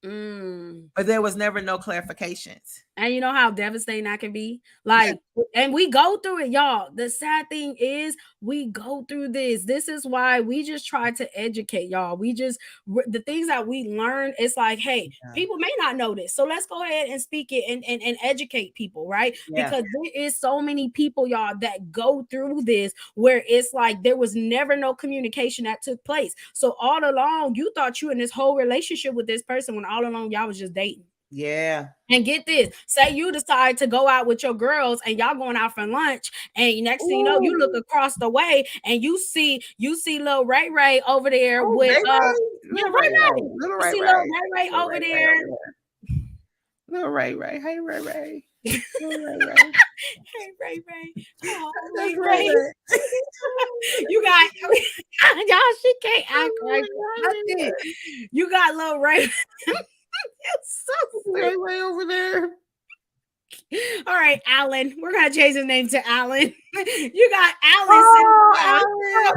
But there was never no clarifications. And you know how devastating that can be? Like, and we go through it, y'all. The sad thing is we go through this. This is why we just try to educate y'all. The things that we learn, it's like, hey, people may not know this. So let's go ahead and speak it and educate people, right? Because there is so many people, y'all, that go through this where it's like there was never no communication that took place. So all along, you thought you in this whole relationship with this person when all along y'all was just dating. Yeah. And get this, say you decide to go out with your girls and y'all going out for lunch, and next thing you know, you look across the way and you see little Ray Ray over there with Ray Ray. Little Ray Ray over there. Little Ray Ray. Hey Ray Ray. Hey Ray Ray. Oh, Ray Ray. You got y'all, she can't act right. You got little Ray. It's so way over there. All right, Alan. We're gonna change his name to Alan. You got Alan.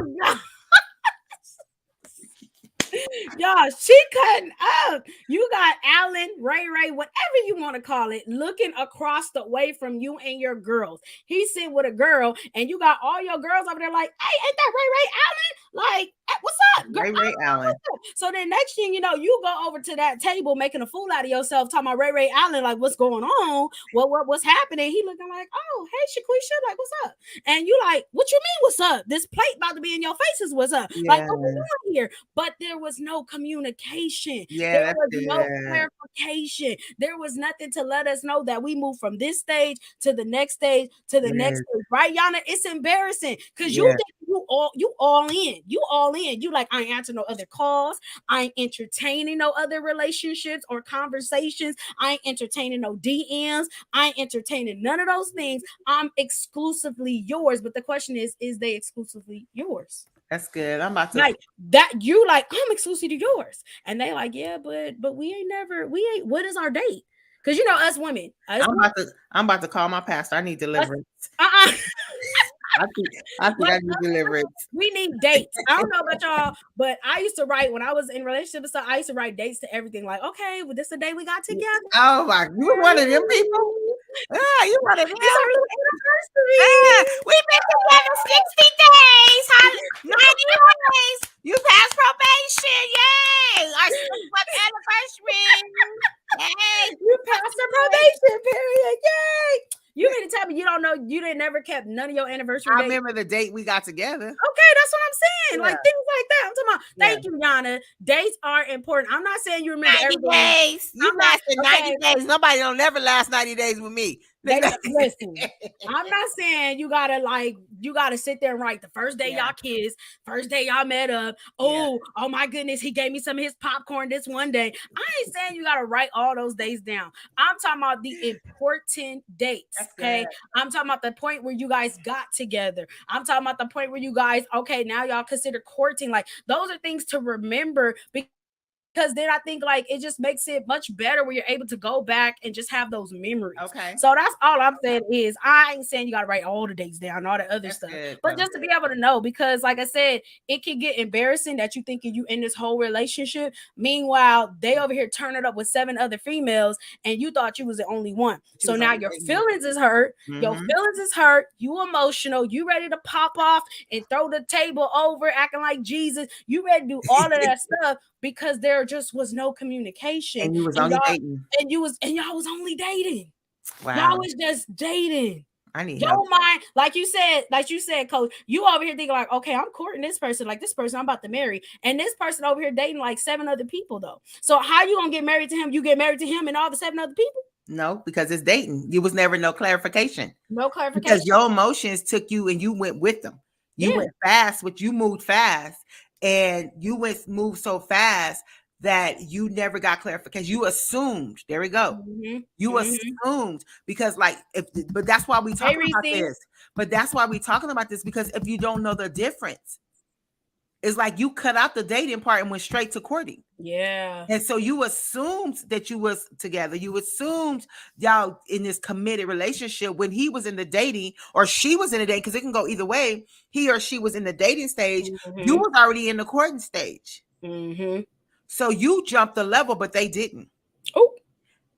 Y'all, she cutting up. You got Alan, Ray Ray, whatever you want to call it, looking across the way from you and your girls. He's sitting with a girl, and you got all your girls over there like, hey, ain't that Ray Ray Allen? Like, what's up? Girl, Ray Allen. So then next thing you know, you go over to that table making a fool out of yourself, talking about Ray Allen, like, what's going on? What's happening? He looking like, oh, hey, Shaquisha, like, what's up? And you like, what you mean, what's up? This plate about to be in your faces, what's up? Yeah. Like, what we doing here? But there was no communication. Yeah, there was no clarification. There was nothing to let us know that we moved from this stage to the next stage to the next stage, right, Yana? It's embarrassing because you think you all in. You like, I ain't answering no other calls. I ain't entertaining no other relationships or conversations. I ain't entertaining no DMs. I ain't entertaining none of those things. I'm exclusively yours. But the question is they exclusively yours? That's good. I'm about to like that. You like, I'm exclusively yours, and they like, yeah, but we ain't. What is our date? Because you know us women. I'm about to call my pastor. I need deliverance. I think I need deliverance. We need dates. I don't know about y'all, but I used to write when I was in relationship and stuff. I used to write dates to everything. Like, okay, well, this is the day we got together. Oh my, you were one of them people. You one of them. It's our anniversary. We've been together 60 days, 90 days. You passed probation. Yay! Our 6th anniversary. Yay! You passed the probation period. Yay! You mean to tell me you don't know, you didn't never kept none of your anniversary dates? I remember the date we got together. Okay, that's what I'm saying. Like things like that. I'm talking about. Thank you, Yana. Dates are important. I'm not saying you remember 90 everything. days. You lasted 90 days. Nobody don't never last 90 days with me. Listen, I'm not saying you gotta sit there and write the first day y'all kissed, first day y'all met up. Oh my goodness, he gave me some of his popcorn this one day. I ain't saying you gotta write all those days down. I'm talking about the important dates. Okay, I'm talking about the point where you guys got together. I'm talking about the point where you guys, okay, now y'all consider courting. Like, those are things to remember, because then I think like it just makes it much better when you're able to go back and just have those memories. Okay. So that's all I'm saying is I ain't saying you got to write all the dates down and all that other stuff, but just to be able to know, because like I said, it can get embarrassing that you thinking you in this whole relationship. Meanwhile, they over here turning up with 7 other females and you thought you was the only one. So now your feelings is hurt. Your feelings is hurt. You emotional. You ready to pop off and throw the table over, acting like Jesus. You ready to do all of that stuff because there just was no communication. And you was only dating. And y'all was only dating. Wow. Y'all was just dating. I need help. Mind, like you said, Coach, you over here thinking like, okay, I'm courting this person, like this person I'm about to marry. And this person over here dating like 7 other people though. So how you gonna get married to him? You get married to him and all the 7 other people? No, because it's dating. You was never no clarification. No clarification. Because your emotions took you and you went with them. You went fast, but you moved fast. And you moved so fast that you never got clarification. You assumed. There we go. You assumed, because but that's why we talking about this. But that's why we talking about this, because if you don't know the difference, it's like you cut out the dating part and went straight to courting. Yeah. And so you assumed that you was together. You assumed y'all in this committed relationship when he was in the dating, or she was in the dating, because it can go either way. He or she was in the dating stage. You was already in the courting stage. So you jumped the level, but they didn't. Oh.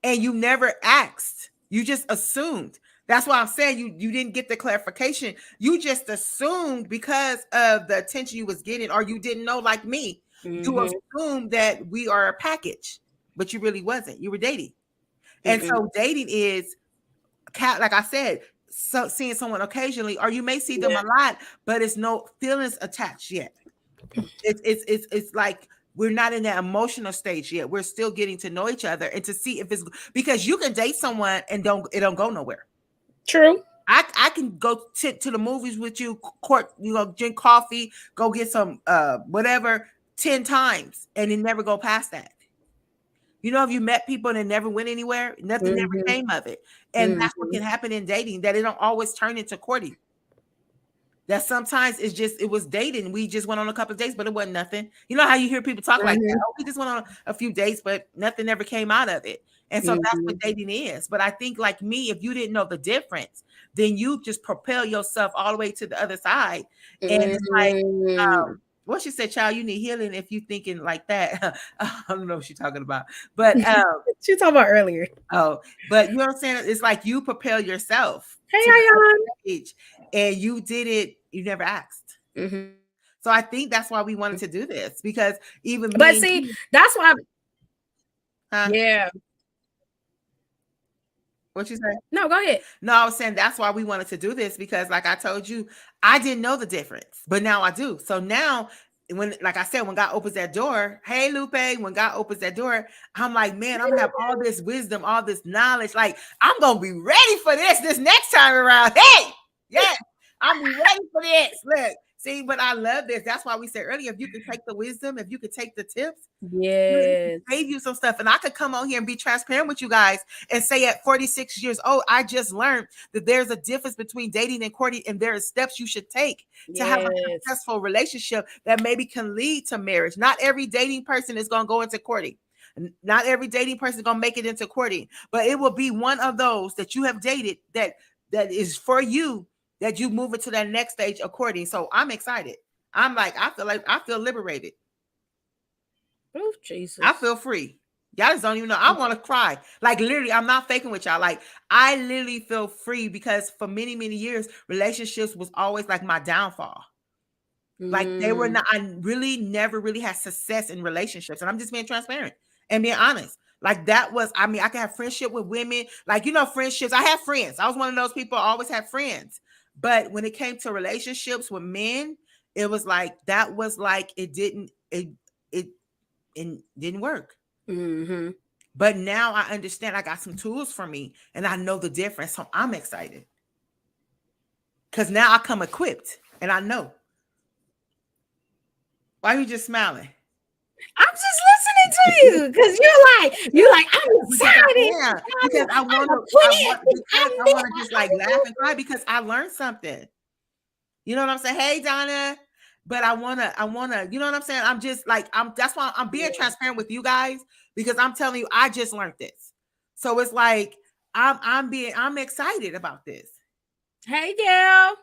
And you never asked. You just assumed. That's why I'm saying you didn't get the clarification. You just assumed because of the attention you was getting, or you didn't know, like me. You assumed that we are a package, but you really wasn't. You were dating. And so dating is, like I said, so seeing someone occasionally, or you may see them a lot, but it's no feelings attached yet. It's like we're not in that emotional stage yet. We're still getting to know each other and to see if it's, because you can date someone and it don't go nowhere. True. I can go to the movies with you, drink coffee, go get some whatever 10 times, and it never go past that. You know, if you met people and it never went anywhere, nothing ever came of it. And that's what can happen in dating, that it don't always turn into courting. That sometimes it was dating. We just went on a couple of dates, but it wasn't nothing. You know how you hear people talk like that? Oh, we just went on a few dates, but nothing ever came out of it. And so that's what dating is. But I think, like me, if you didn't know the difference, then you just propel yourself all the way to the other side. And it's like, what she said, child, you need healing if you thinking like that. I don't know what she's talking about. But she talking about earlier. Oh, but you know what I'm saying? It's like you propel yourself. Hey, and you did it, you never asked. So I think that's why we wanted to do this, because even me. But see, that's why. Yeah. What you say? No, go ahead. No, I was saying that's why we wanted to do this, because like I told you, I didn't know the difference, but now I do. So now when, like I said, when God opens that door, hey Lupe, when God opens that door, I'm like, man, I'm gonna have all this wisdom, all this knowledge. Like, I'm gonna be ready for this next time around. Hey, yes, I'm ready for this. Look, see, but I love this. That's why we said earlier, if you can take the wisdom, if you could take the tips, yes, save you some stuff. And I could come on here and be transparent with you guys and say at 46 years old, I just learned that there's a difference between dating and courting, and there are steps you should take to have a successful relationship that maybe can lead to marriage. Not every dating person is going to go into courting. Not every dating person is going to make it into courting, but it will be one of those that you have dated that is for you, that you move into that next stage of courting. So I'm excited. I'm like, I feel liberated. Oh, Jesus. I feel free. Y'all just don't even know. I want to cry. Like, literally, I'm not faking with y'all. Like, I literally feel free, because for many, many years, relationships was always like my downfall. Like, they were not, I really never really had success in relationships. And I'm just being transparent and being honest. Like, that was, I mean, I could have friendship with women. Like, you know, friendships. I have friends. I was one of those people. I always had friends. But when it came to relationships with men, it was like, that was like, it didn't work. But now I understand. I got some tools for me, and I know the difference. So I'm excited, because now I come equipped, and I know. Why are you just smiling? I'm just listening to you, because you're like I'm excited. Yeah, because I want to just like laugh and cry, because I learned something. You know what I'm saying? Hey, Donna. But I wanna, you know what I'm saying? I'm just like, that's why I'm being transparent with you guys, because I'm telling you, I just learned this. So it's like, I'm excited about this. Hey, Gail.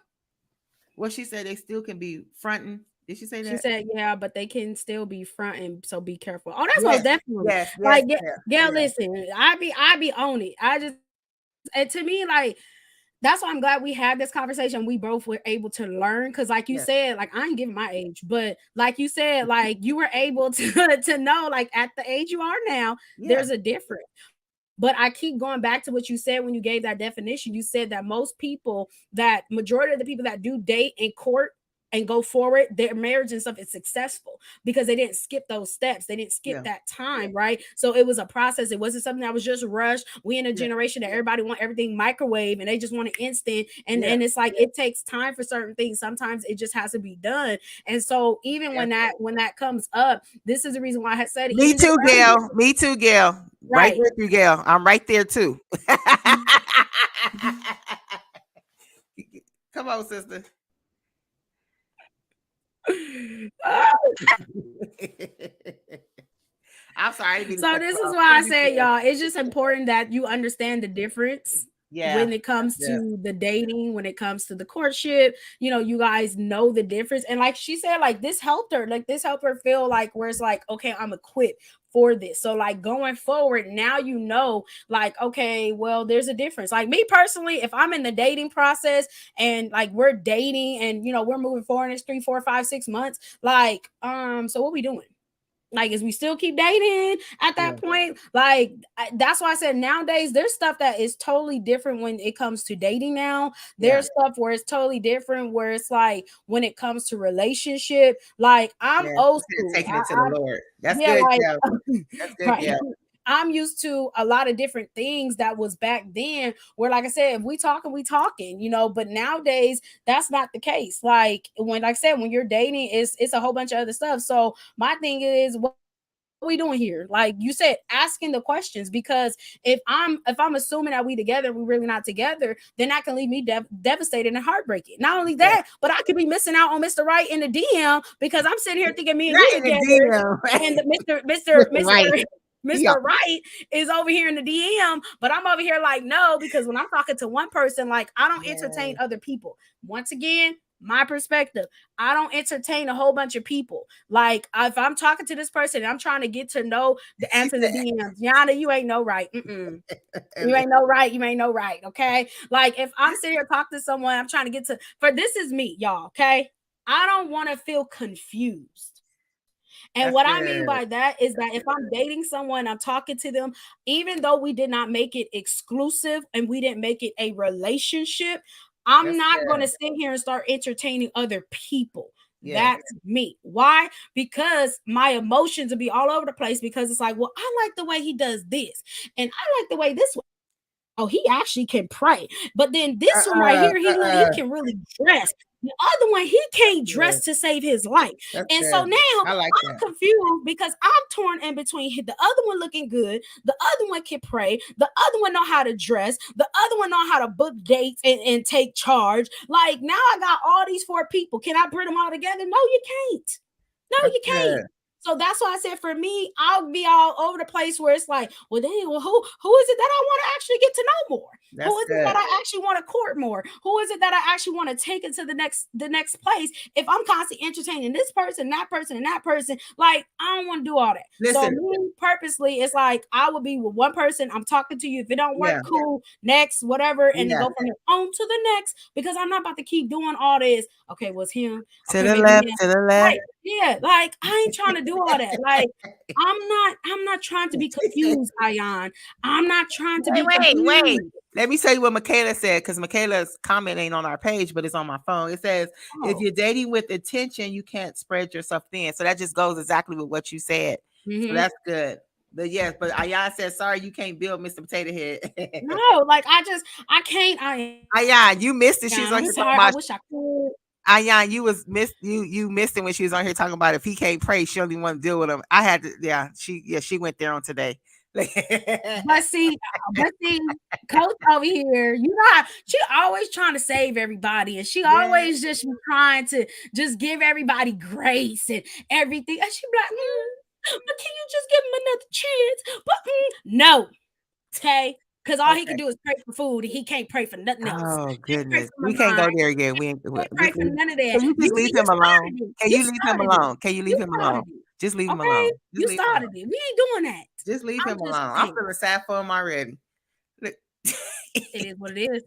Well, she said they still can be fronting. Did she say that? She said, yeah, but they can still be fronting, so be careful. Oh, that's most definitely. Like, Gail, listen, I be on it. I just, and to me, like, that's why I'm glad we had this conversation. We both were able to learn, because like you said, like, I ain't giving my age, but like you said, like, you were able to know, like, at the age you are now, there's a difference. But I keep going back to what you said when you gave that definition. You said that majority of the people that do date and court and go forward, their marriage and stuff is successful because they didn't skip those steps. They didn't skip that time, right? So it was a process. It wasn't something that was just rushed. We in a generation that everybody want everything microwave and they just want it instant. And it's like, it takes time for certain things. Sometimes it just has to be done. And so even when that comes up, this is the reason why I had said it. Me too, Gail. Me too, Gail. Right with you, Gail. I'm right there too. Come on, sister. I'm sorry. So this is why I say, y'all, it's just important that you understand the difference when it comes to the dating, when it comes to the courtship. You know, you guys know the difference. And like she said, like, this helped her feel like, where it's like, okay, I'm equipped for this. So like, going forward, now you know, like, okay, well, there's a difference. Like, me personally, if I'm in the dating process and like we're dating and, you know, we're moving forward in 3, 4, 5, 6 months, like, so what we doing? Like, is we still keep dating at that point? Like, that's why I said nowadays there's stuff that is totally different when it comes to dating now. There's stuff where it's totally different, where it's like when it comes to relationship, like, I'm old school. Taking it to the Lord. That's good. Like, that's good. I'm used to a lot of different things that was back then, where, like I said, if we talking, you know, but nowadays that's not the case. Like, like I said, when you're dating, it's a whole bunch of other stuff. So my thing is, what are we doing here? Like you said, asking the questions, because if I'm assuming that we together, we're really not together, then that can leave me devastated and heartbreaking. Not only that, but I could be missing out on Mr. Right in the DM, because I'm sitting here thinking me and you together, and the Mr. Right is over here in the DM, but I'm over here like, no, because when I'm talking to one person, like, I don't entertain other people. Once again, my perspective, I don't entertain a whole bunch of people. Like, if I'm talking to this person and I'm trying to get to know the answer to the DMs, Yana, you ain't no right. You ain't no right. You ain't no right. Okay. Like, if I'm sitting here talking to someone, I'm trying to get to, this is me, y'all. Okay. I don't want to feel confused. And That's what good. I mean by that is that if I'm dating someone, I'm talking to them, even though we did not make it exclusive and we didn't make it a relationship, I'm That's not good. going to sit here and start entertaining other people. Yeah. That's me. Why? Because my emotions will be all over the place because it's like, well, I like the way he does this, and I like the way this one. Oh, he actually can pray. But then this one right here, he can really dress. The other one, he can't dress to save his life. That's and good. so now I like I'm that. confused because I'm torn in between the other one looking good, the other one can pray, the other one know how to dress, the other one know how to book dates and take charge. Like now I got all these 4 people. Can I bring them all together? No, you can't. No, That's you can't. good. So that's why I said for me, I'll be all over the place where it's like, well, dang, well, who is it that I want to actually get to know more? That's Who is good. it that I actually want to court more? Who is it that I actually want to take into the next place? If I'm constantly entertaining this person, that person, and that person, like I don't want to do all that. Listen. So me purposely, it's like I will be with one person. I'm talking to you. If it don't work, cool. Next, whatever, and then go from there on to the next because I'm not about to keep doing all this. Okay, was him to the left, to the left. Right. Yeah, like I ain't trying to do all that. Like I'm not trying to be confused, Ayan. I'm not trying to be confused. Wait. Let me tell you what Michaela said, because Michaela's comment ain't on our page, but it's on my phone. It says, if you're dating with intention, you can't spread yourself thin. So that just goes exactly with what you said. So that's good. But yes, but Ayan said, sorry, you can't build Mr. Potato Head. No, like I can't. Ayan, you missed it. She's on here talking about. I wish I could. Ayan, you missed it when she was on here talking about if he can't pray, she don't even want to deal with him. I had to, she went there on today. but see, Coach over here, you know, she always trying to save everybody, and she always just trying to just give everybody grace and everything. And she be like, but can you just give him another chance? But no, okay. Because all he can do is pray for food, and he can't pray for nothing else. Oh goodness, we can't go there again. We can't pray for none of that. Can you just leave him alone? Can you leave him alone? Can you leave him alone? Just leave him alone. You started it. We ain't doing that. Just leave him alone. I'm feeling sad for him already. It is what it is.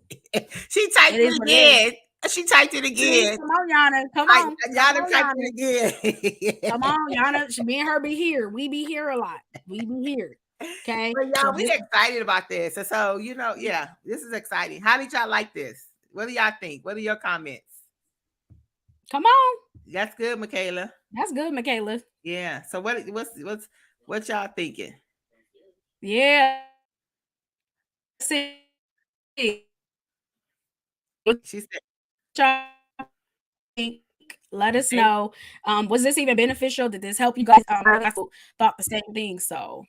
She typed it again. She typed it again. Come on, Yana. Come on. Yana typed it again. Come on, Yana. Me and her be here. We be here a lot. We be here. Okay. But y'all, we excited about this. So, you know, this is exciting. How did y'all like this? What do y'all think? What are your comments? Come on. That's good, Michaela. That's good, Michaela. Yeah. So what y'all thinking? Yeah. See. She said, let us know. Was this even beneficial? Did this help you guys? I thought the same thing. So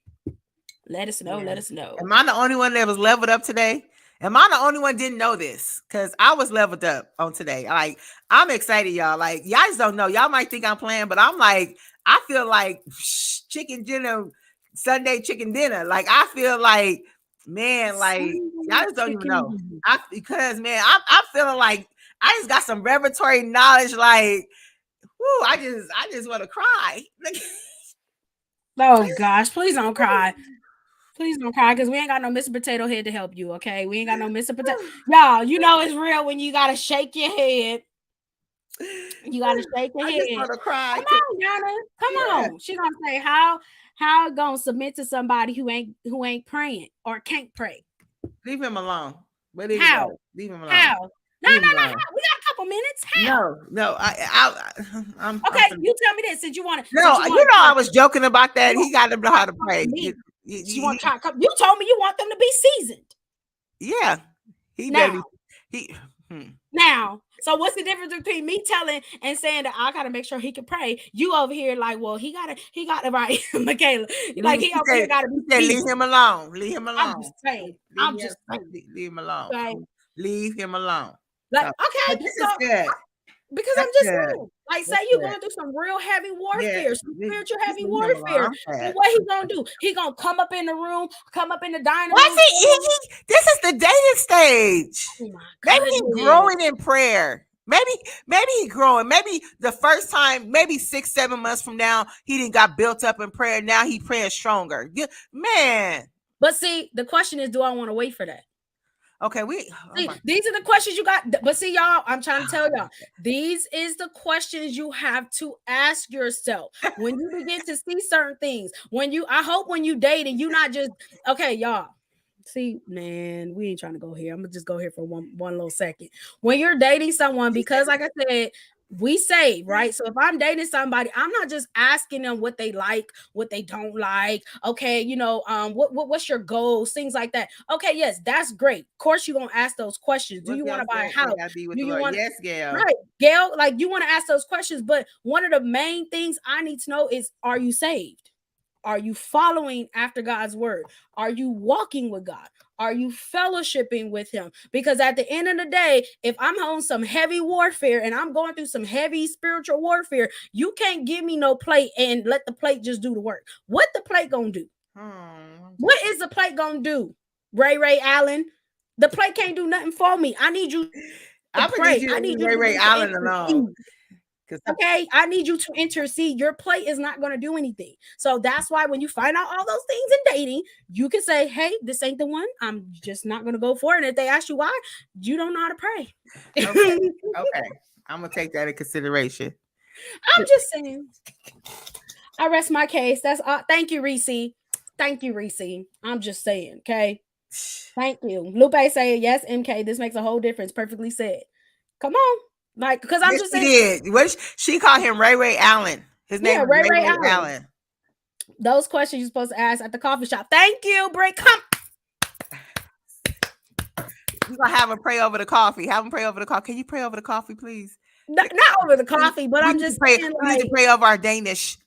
let us know. Let us know. Am I the only one that was leveled up today? Am I the only one didn't know this? Because I was leveled up on today. Like, I'm excited, y'all. Like, y'all just don't know. Y'all might think I'm playing, but I'm like, I feel like chicken dinner, Sunday chicken dinner. Like, I feel like, man, like, y'all just don't even know. Because, man, I'm feeling like I just got some revelatory knowledge. Like, whoo, I just want to cry. Oh, gosh, please don't cry. Please don't cry because we ain't got no Mr. Potato Head to help you, okay? We ain't got no Mr. Potato. Y'all, you know it's real when you got to shake your head. You got to shake your head. I just want to cry. Come on, Yana. Come on. She going to say, how going to submit to somebody who ain't praying or can't pray? Leave him alone. How? Leave him alone. How? No. We got a couple minutes. How? No. I'm okay. You tell me this since you want to. No, I was joking about that. He got to know how to pray. You told me you want them to be seasoned. Yeah. Now, so what's the difference between me telling and saying that I gotta make sure he can pray? You over here like, well, he got it right, Michaela. Like he over here gotta be seasoned. Leave him alone. Leave him alone. I'm just saying. Leave him alone. Okay. Leave him alone. Like, okay, this is good. Because I'm just saying, like, say you're going through some real heavy warfare, some spiritual heavy warfare. And what he gonna do? He gonna come up in the room, come up in the dining room. This is the dating stage. Oh maybe he's growing in prayer. Maybe he's growing. Maybe the first time, maybe 6-7 months from now, he didn't got built up in prayer. Now he praying stronger. Man. But see, the question is, do I want to wait for that? Okay, See, these are the questions you got. But see, y'all, I'm trying to tell y'all, these is the questions you have to ask yourself when you begin to see certain things. I hope when you dating, you not just okay, y'all. See, man, we ain't trying to go here. I'm gonna just go here for one little second. When you're dating someone, because like I said, we say, right? So if I'm dating somebody, I'm not just asking them what they like, what they don't like. Okay, what's your goals, things like that. Okay, yes, that's great. Of course, you're gonna ask those questions. Do you want to buy a house? Do you want yes, Gail? Right, Gail, like you want to ask those questions, but one of the main things I need to know is, are you saved? Are you following after God's word? Are you walking with God? Are you fellowshipping with him? Because at the end of the day, if I'm on some heavy warfare and I'm going through some heavy spiritual warfare, you can't give me no plate and let the plate just do the work. What the plate gonna do? What is the plate gonna do? Ray Allen, the plate can't do nothing for me. I need you to pray. I need you Ray Allen alone. Okay, I need you to intercede. Your plate is not going to do anything. So that's why when you find out all those things in dating, you can say, hey, this ain't the one. I'm just not going to go for it. And if they ask you why, you don't know how to pray. Okay. I'm going to take that in consideration. I'm just saying. I rest my case. That's all. Thank you, Reese. Thank you, Reese. I'm just saying, okay? Thank you. Lupe say, yes, MK, this makes a whole difference. Perfectly said. Come on. Like, because I'm just saying. She called him Ray Allen. His name is Ray Allen. Those questions you're supposed to ask at the coffee shop. Thank you, Brick. Come. You're going to have him pray over the coffee. Have him pray over the coffee. Can you pray over the coffee, please? Not over the coffee, but I'm just saying, we need to pray over our Danish.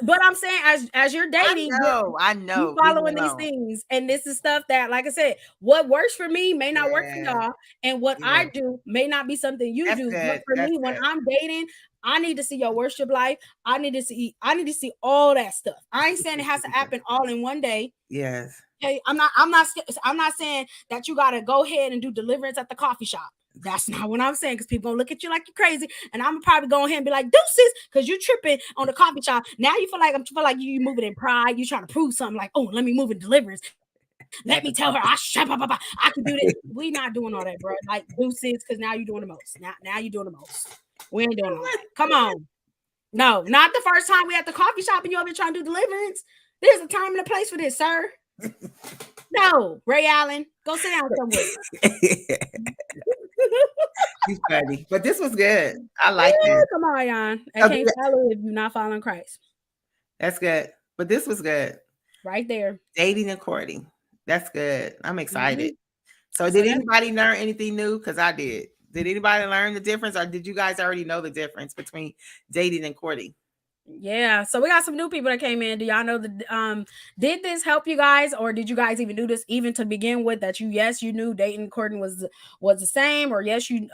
But I'm saying, as you're dating, I know, you following these things, and this is stuff that, like I said, what works for me may not work for y'all, and what I do may not be something you do. But for me, when I'm dating, I need to see your worship life. I need to see all that stuff. I ain't saying it has to happen all in one day. Yes. Okay, I'm not saying that you got to go ahead and do deliverance at the coffee shop. That's not what I'm saying, because people gonna look at you like you're crazy, and I'm probably go ahead and be like, deuces, because you tripping on the coffee shop. Now you feel like you moving in pride. You trying to prove something, like, oh, let me move in deliverance. Let me tell her I can do this. We not doing all that, bro. Like, deuces, because now you're doing the most. Now you're doing the most. We ain't doing all that. Come on. No, not the first time we at the coffee shop and you over trying to do deliverance. There's a time and a place for this, sir. No, Ray Allen, go sit down somewhere. He's funny, but this was good. I like it. Come on, Jan. I can't follow if you're not following Christ. That's good, but this was good. Right there. Dating and courting. That's good. I'm excited. So did anybody learn anything new? Because I did. Did anybody learn the difference, or did you guys already know the difference between dating and courting? Yeah, so we got some new people that came in. Do y'all know did this help you guys, or did you guys even do this even to begin with, that you knew dating and courting was the same, or yes, you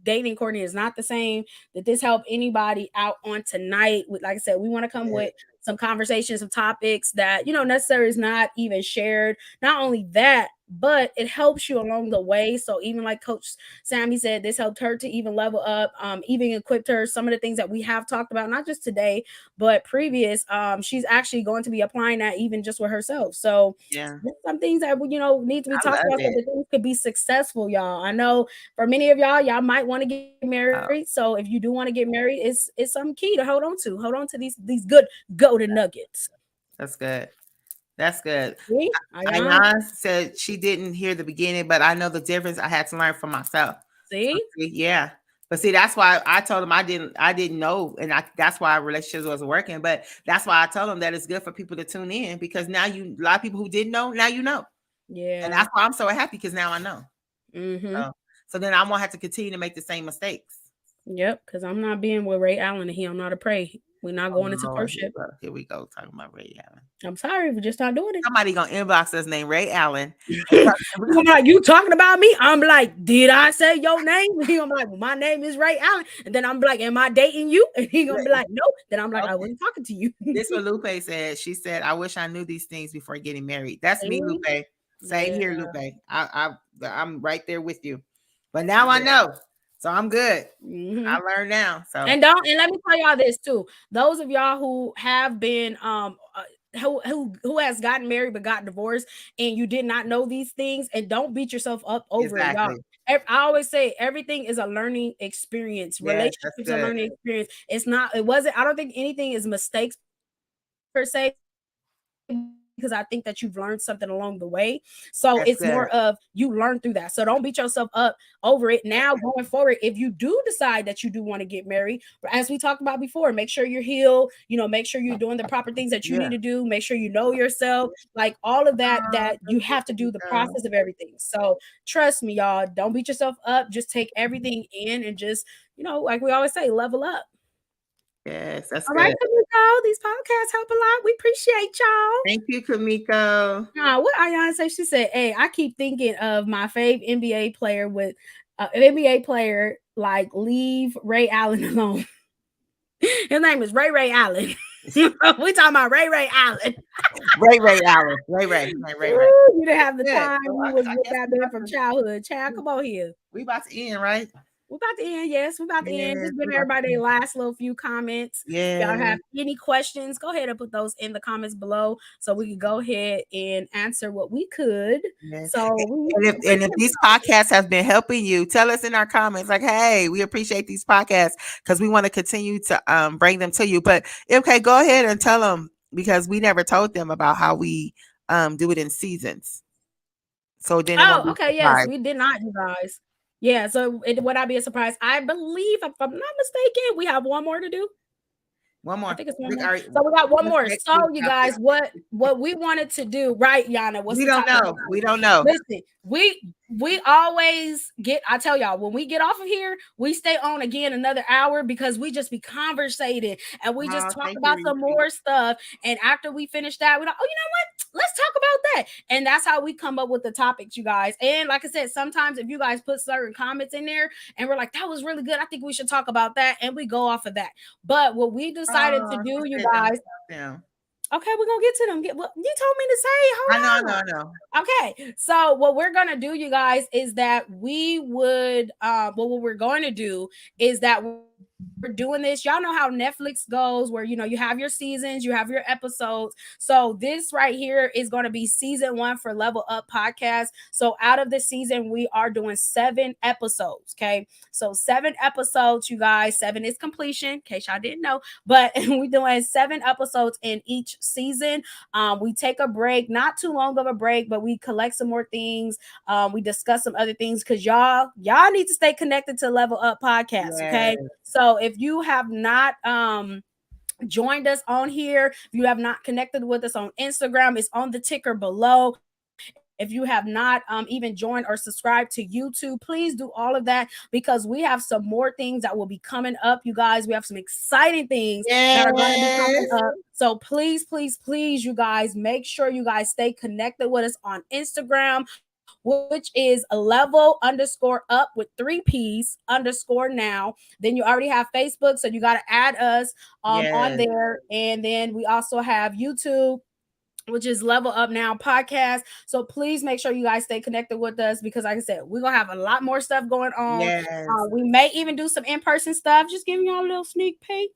dating and courting is not the same? Did this help anybody out on tonight? Like I said, we want to come with some conversations, some topics that necessarily is not even shared. Not only that, but it helps you along the way. So even like Coach Sammy said, this helped her to even level up, even equipped her some of the things that we have talked about, not just today, but previous. She's actually going to be applying that even just with herself. So some things that need to be talked about, so that things could be successful, y'all. I know for many of y'all might want to get married. So if you do want to get married, it's some key to hold on to these good golden nuggets. That's good. That's good. Ayana said she didn't hear the beginning, but I know the difference. I had to learn for myself. See? Yeah. But see, that's why I told him I didn't know. And that's why our relationships wasn't working. But that's why I told him that it's good for people to tune in, because now a lot of people who didn't know, now you know. Yeah. And that's why I'm so happy, because now I know. So then I won't have to continue to make the same mistakes. Yep. Because I'm not being with Ray Allen and he don't know how to pray. We're not going into courtship. Here we go, talking about Ray Allen. I'm sorry, we're just not doing it. Somebody gonna inbox us named Ray Allen. I'm like, you talking about me? I'm like, did I say your name? I'm like, well, my name is Ray Allen. And then I'm like, am I dating you? And he gonna be like, no. Then I'm like, I wasn't talking to you. This is what Lupe said. She said, I wish I knew these things before getting married. That's me, Lupe. Same here, Lupe. I'm right there with you. But now I know. So I'm good. I learned now. So and let me tell y'all this too. Those of y'all who have been who has gotten married but got divorced, and you did not know these things, and don't beat yourself up over it, y'all. Exactly. I always say everything is a learning experience. Yes, that's Relationships are a good. learning experience. I don't think anything is mistakes per se, because I think that you've learned something along the way. So That's it's good. more of you learn through that. So don't beat yourself up over it. Now going forward, if you do decide that you do want to get married, as we talked about before, make sure you're healed, make sure you're doing the proper things that you Yeah. need to do, make sure you know yourself, like all of that, that you That's have to good, do the Kamiko. process of everything. So trust me, y'all, don't beat yourself up. Just take everything in and just, like we always say, level up. Yes, that's All right, good. Kamiko, these podcasts help a lot. We appreciate y'all. Thank you, Kamiko. What Ayana say? She said, "Hey, I keep thinking of my fave NBA player with an NBA player like leave Ray Allen alone. His name is Ray Allen. We talking about Ray Allen. Ray Allen. Ray. Ooh, you didn't have the Good. time. So You was I with guess that man from childhood. Child, come on here. we about to end, right? We're about to end. Yes, we're about to end. Yes, Just we give about to everybody end. a last little few comments. If y'all Yes. have any questions, go ahead and put those in the comments below so we can go ahead and answer what we could. Yes. So And if these podcasts have been helping you, tell us in our comments, like, hey, we appreciate these podcasts because we want to continue to bring them to you. But okay, go ahead and tell them, because we never told them about how we do it in seasons. So then it won't be okay, yes, surprised. we did not, you guys. Yeah, so it would not be a surprise. I believe, if I'm not mistaken, we have one more to do. One more. I think it's one We more. already- So we got one what's more. next So week's you topic? guys, what we wanted to do, right, Yana? What's We the don't topic? know. We don't know. Listen, we always get, I tell y'all, when we get off of here, we stay on again another hour because we just be conversating and we just talk Thank about you, some Reese. more stuff. And after we finish that, we're like, oh, you know what? Let's talk about that. And that's how we come up with the topics, you guys. And like I said, sometimes if you guys put certain comments in there and we're like, that was really good, I think we should talk about that. And we go off of that. But what we decided to do, you guys. Okay, we're gonna get to them. What you told me to say. Hold on. I know. Okay, so what we're gonna do, you guys, is that we would what we're going to do is that we're doing this. Y'all know how Netflix goes, where you have your seasons, you have your episodes. So this right here is going to be season 1 for Level Up Podcast. So out of the season, we are doing 7 episodes. Okay, so 7 episodes, you guys. 7 is completion, in case y'all didn't know. But we're doing 7 episodes in each season. We take a break, not too long of a break, but we collect some more things. We discuss some other things because y'all need to stay connected to Level Up Podcast. Yes. Okay, so if you have not joined us on here, if you have not connected with us on Instagram, it's on the ticker below. If you have not even joined or subscribed to YouTube, please do all of that because we have some more things that will be coming up, you guys. We have some exciting things that are going to be coming up. So please, you guys, make sure you guys stay connected with us on Instagram, which is a level_up with 3 P's _now. Then you already have Facebook, so you got to add us on there. And then we also have YouTube, which is Level Up Now Podcast. So please make sure you guys stay connected with us because, like I said, we're going to have a lot more stuff going on. Yes. We may even do some in-person stuff. Just giving y'all a little sneak peek.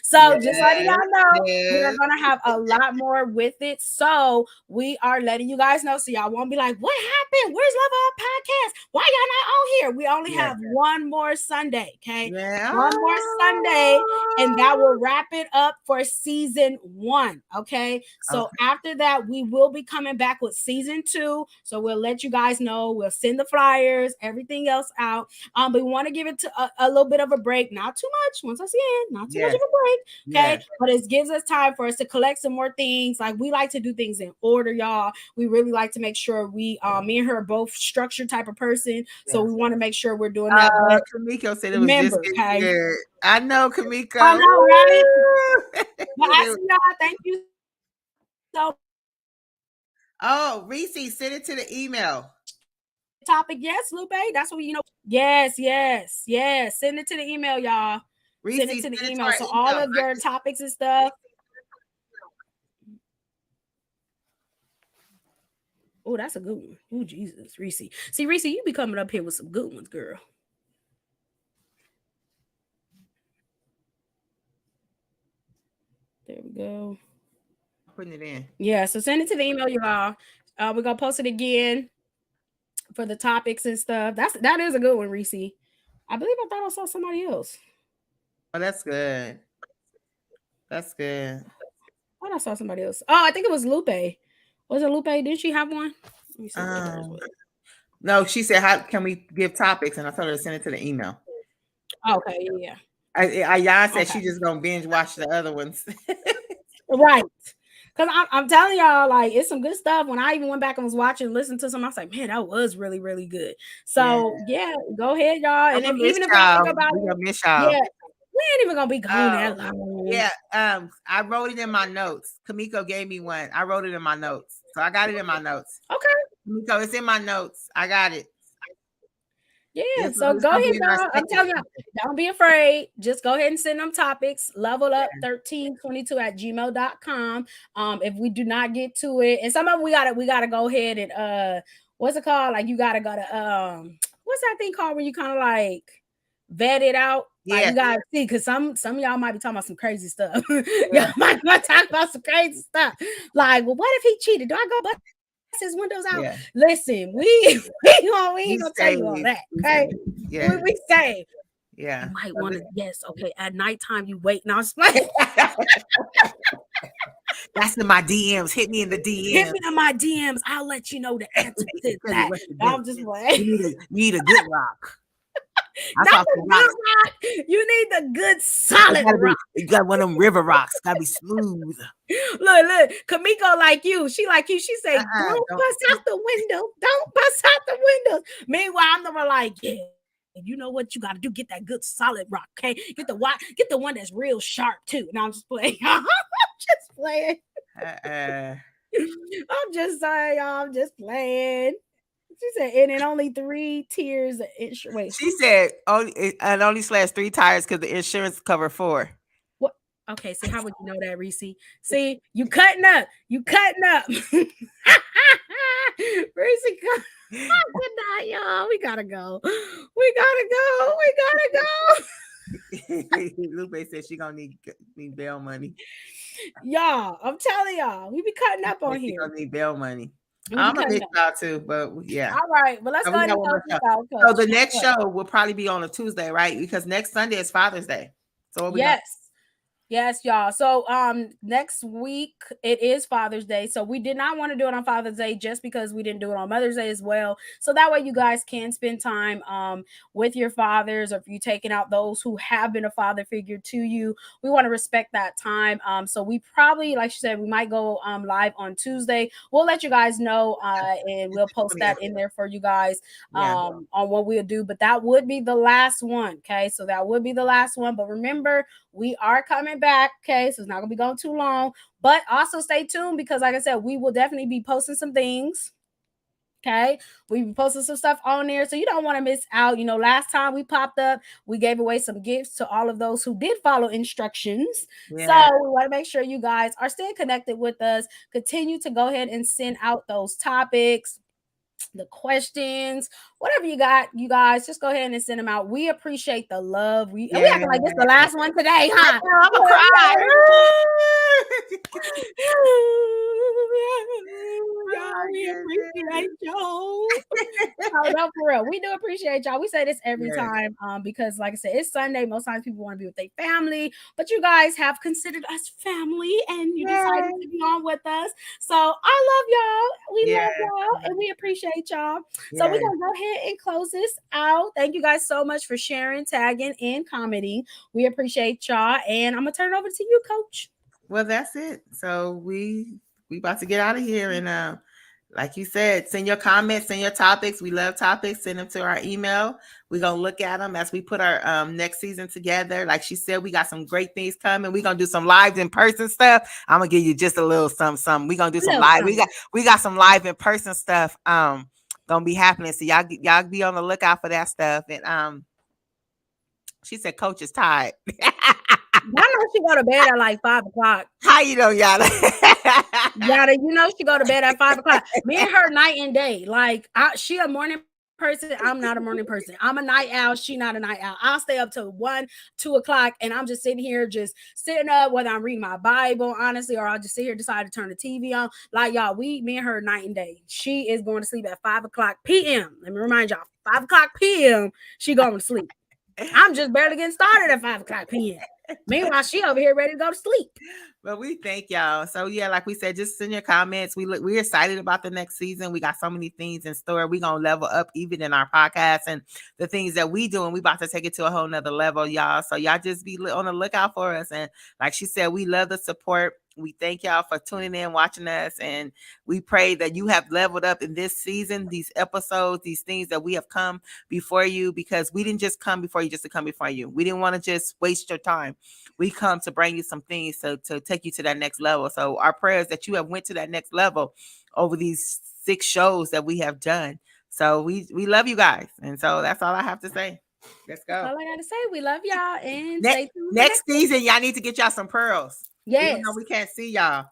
So just letting y'all know, we're going to have a lot more with it. So we are letting you guys know so y'all won't be like, what happened? Where's Level Up Podcast? Why y'all not on here? We only have one more Sunday, okay? One more Sunday, and that will wrap it up for season 1, okay? So after that, we will be coming back with season 2. So we'll let you guys know. We'll send the flyers, everything else out. But we want to give it to a little bit of a break, not too much. Once again, not too much of a break, okay? But it gives us time for us to collect some more things. Like we like to do things in order, y'all. We really like to make sure me and her are both structured type of person. So we want to make sure we're doing that. Kamiko said it was just good. I know, Kamiko. I know, right? But I see y'all. Thank you. So, Reese, send it to the email. Topic, yes, Lupe. That's what Yes. Send it to the email, y'all. Reese, send it to the email. So all of your topics and stuff. Oh, that's a good one. Oh, Jesus, Reese. See, Reese, you be coming up here with some good ones, girl. There we go. putting it in. Yeah, so send it to the email, y'all. We're gonna post it again for the topics and stuff. That is a good one, Reese. I believe I thought I saw somebody else. Oh, that's good. That's good. I thought I saw somebody else. Oh, I think it was Lupe. Was it Lupe? Did she have one? Let me see what hers was. No, she said, "How can we give topics?" And I told her to send it to the email. Okay, yeah. Ayana said she just gonna binge watch the other ones. Right. Because I'm telling y'all, like, it's some good stuff. When I even went back and was watching, listened to some, I was like, man, that was really, really good. So, yeah, go ahead, y'all. And even if y'all think about it, yeah, we ain't even going to be going that long. Yeah, I wrote it in my notes. Kamiko gave me one. I wrote it in my notes. So I got it in my notes. Okay. Kamiko, it's in my notes. I got it. Yeah, so go ahead, y'all. I'm telling you, don't be afraid. Just go ahead and send them topics. levelup1322@gmail.com. If we do not get to it, and some of them we gotta go ahead and what's it called? Like you gotta go to what's that thing called when you kind of like vet it out? Like you gotta see, because some of y'all might be talking about some crazy stuff. Y'all might talk about some crazy stuff. Like, well, what if he cheated? Do I go back his windows out? Yeah. Listen, we ain't gonna tell you all that. Okay. Yeah. We say. Yeah. You might want to, yes, okay. At nighttime, you wait. Now it's like that's in my DMs. Hit me in the DMs. Hit me in my DMs. I'll let you know the answer to that. I'm just like you need a good rock. Not the good rock. You need the good solid rock. You got one of them river rocks. Gotta be smooth. Look, Kamiko like you. She like you. She say, don't bust out the window. Don't bust out the windows. Meanwhile, I'm the one like, yeah. You know what you got to do? Get that good solid rock, okay? Get the one that's real sharp too. And I'm just playing. I'm just playing. I'm just sorry, y'all. I'm just playing. She said, and in only 3 tiers of insurance. Wait. She said, it only slash 3 tires because the insurance cover 4. What? Okay, see, how would you know that, Reese? See, you cutting up. Reese, good night, y'all. We gotta go. Lupe said she gonna need bail money. Y'all, I'm telling y'all, we be cutting up on here. She gonna need bail money. I'm gonna miss y'all too, but yeah. All right, but let's go ahead and close this out. So the next show will probably be on a Tuesday, right? Because next Sunday is Father's Day. So Yes, y'all. So next week it is Father's Day. So we did not want to do it on Father's Day just because we didn't do it on Mother's Day as well. So that way you guys can spend time with your fathers, or if you're taking out those who have been a father figure to you. We want to respect that time. So we probably, like she said, we might go live on Tuesday. We'll let you guys know and we'll post that in there for you guys on what we'll do. But that would be the last one. Okay, so that would be the last one. But remember, we are coming back, okay? So it's not gonna be going too long, but also stay tuned because, like I said, we will definitely be posting some things. Okay, we be posting some stuff on there, so you don't want to miss out. You know, last time we popped up, we gave away some gifts to all of those who did follow instructions. Yeah. So we want to make sure you guys are staying connected with us. Continue to go ahead and send out those topics, the questions, whatever you got, you guys, just go ahead and send them out. We appreciate the love. We acting like this the last one today, huh? I'm gonna cry. We appreciate y'all. No, for real, we do appreciate y'all. We say this every time because, like I said, it's Sunday. Most times people want to be with their family, but you guys have considered us family and you decided to be on with us. So I love y'all. We love y'all and we appreciate y'all. So we're gonna go ahead and close this out. Thank you guys so much for sharing, tagging, and commenting. We appreciate y'all, and I'm gonna turn it over to you, Coach. Well, that's it. So we about to get out of here, and like you said, send your comments, send your topics. We love topics. Send them to our email. We're gonna look at them as we put our next season together. Like she said, we got some great things coming. We're gonna do some live in person stuff. I'm gonna give you just a little something. We're gonna do some live. We got some live in person stuff gonna be happening. So y'all be on the lookout for that stuff. And she said Coach is tired. I know she go to bed at like 5 o'clock. How you know, Yada? Yada, you know she go to bed at 5 o'clock. Me and her night and day. Like she a morning person. I'm not a morning person. I'm a night owl. She not a night owl. I'll stay up till 1, 2 o'clock, and I'm just sitting here, just sitting up, whether I'm reading my Bible, honestly, or I'll just sit here, decide to turn the TV on. Like y'all, me and her night and day. She is going to sleep at 5 o'clock p.m. Let me remind y'all, 5 o'clock p.m. She going to sleep. I'm just barely getting started at 5 o'clock p.m. Meanwhile, she over here ready to go to sleep. Well, we thank y'all. So yeah, like we said, just send your comments. We're excited about the next season. We got so many things in store. We're gonna level up even in our podcast and the things that we do, and we about to take it to a whole nother level, y'all. So y'all just be on the lookout for us. And like she said, we love the support. We thank y'all for tuning in, watching us, and we pray that you have leveled up in this season, these episodes, these things that we have come before you, because we didn't just come before you just to come before you. We didn't want to just waste your time. We come to bring you some things to take you to that next level. So our prayer is that you have went to that next level over these 6 shows that we have done. So we love you guys. And so that's all I have to say. Let's go. That's all I got to say. We love y'all. And next season, y'all need to get y'all some pearls. Yes. Even though we can't see y'all.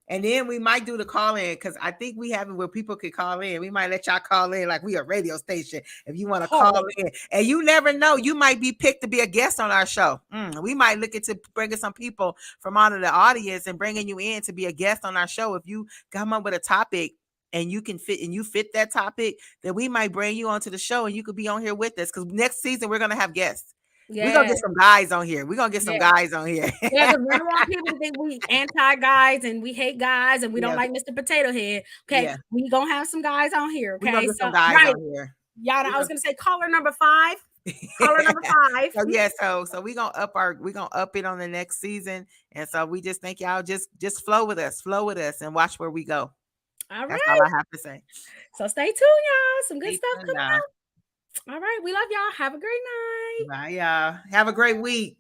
And then we might do the call in, because I think we have it where people could call in. We might let y'all call in like we a radio station if you want to call in. And you never know, you might be picked to be a guest on our show. We might look into bringing some people from out of the audience and bringing you in to be a guest on our show. If you come up with a topic and you can fit that topic, then we might bring you onto the show and you could be on here with us, because next season we're gonna have guests. Yeah. We're gonna get some guys on here. We're gonna get some guys on here. Yeah, because we don't want people to think we anti-guys and we hate guys and we don't like Mr. Potato Head. Okay, we gonna have some guys on here. Okay, we're gonna get some guys on here. Y'all, I was gonna say caller number 5. Caller number 5. So so we're gonna up it on the next season. And so we just think y'all just flow with us and watch where we go. All That's all I have to say. So stay tuned, y'all. Some good stuff coming up. All right. We love y'all. Have a great night. Bye, y'all. Have a great week.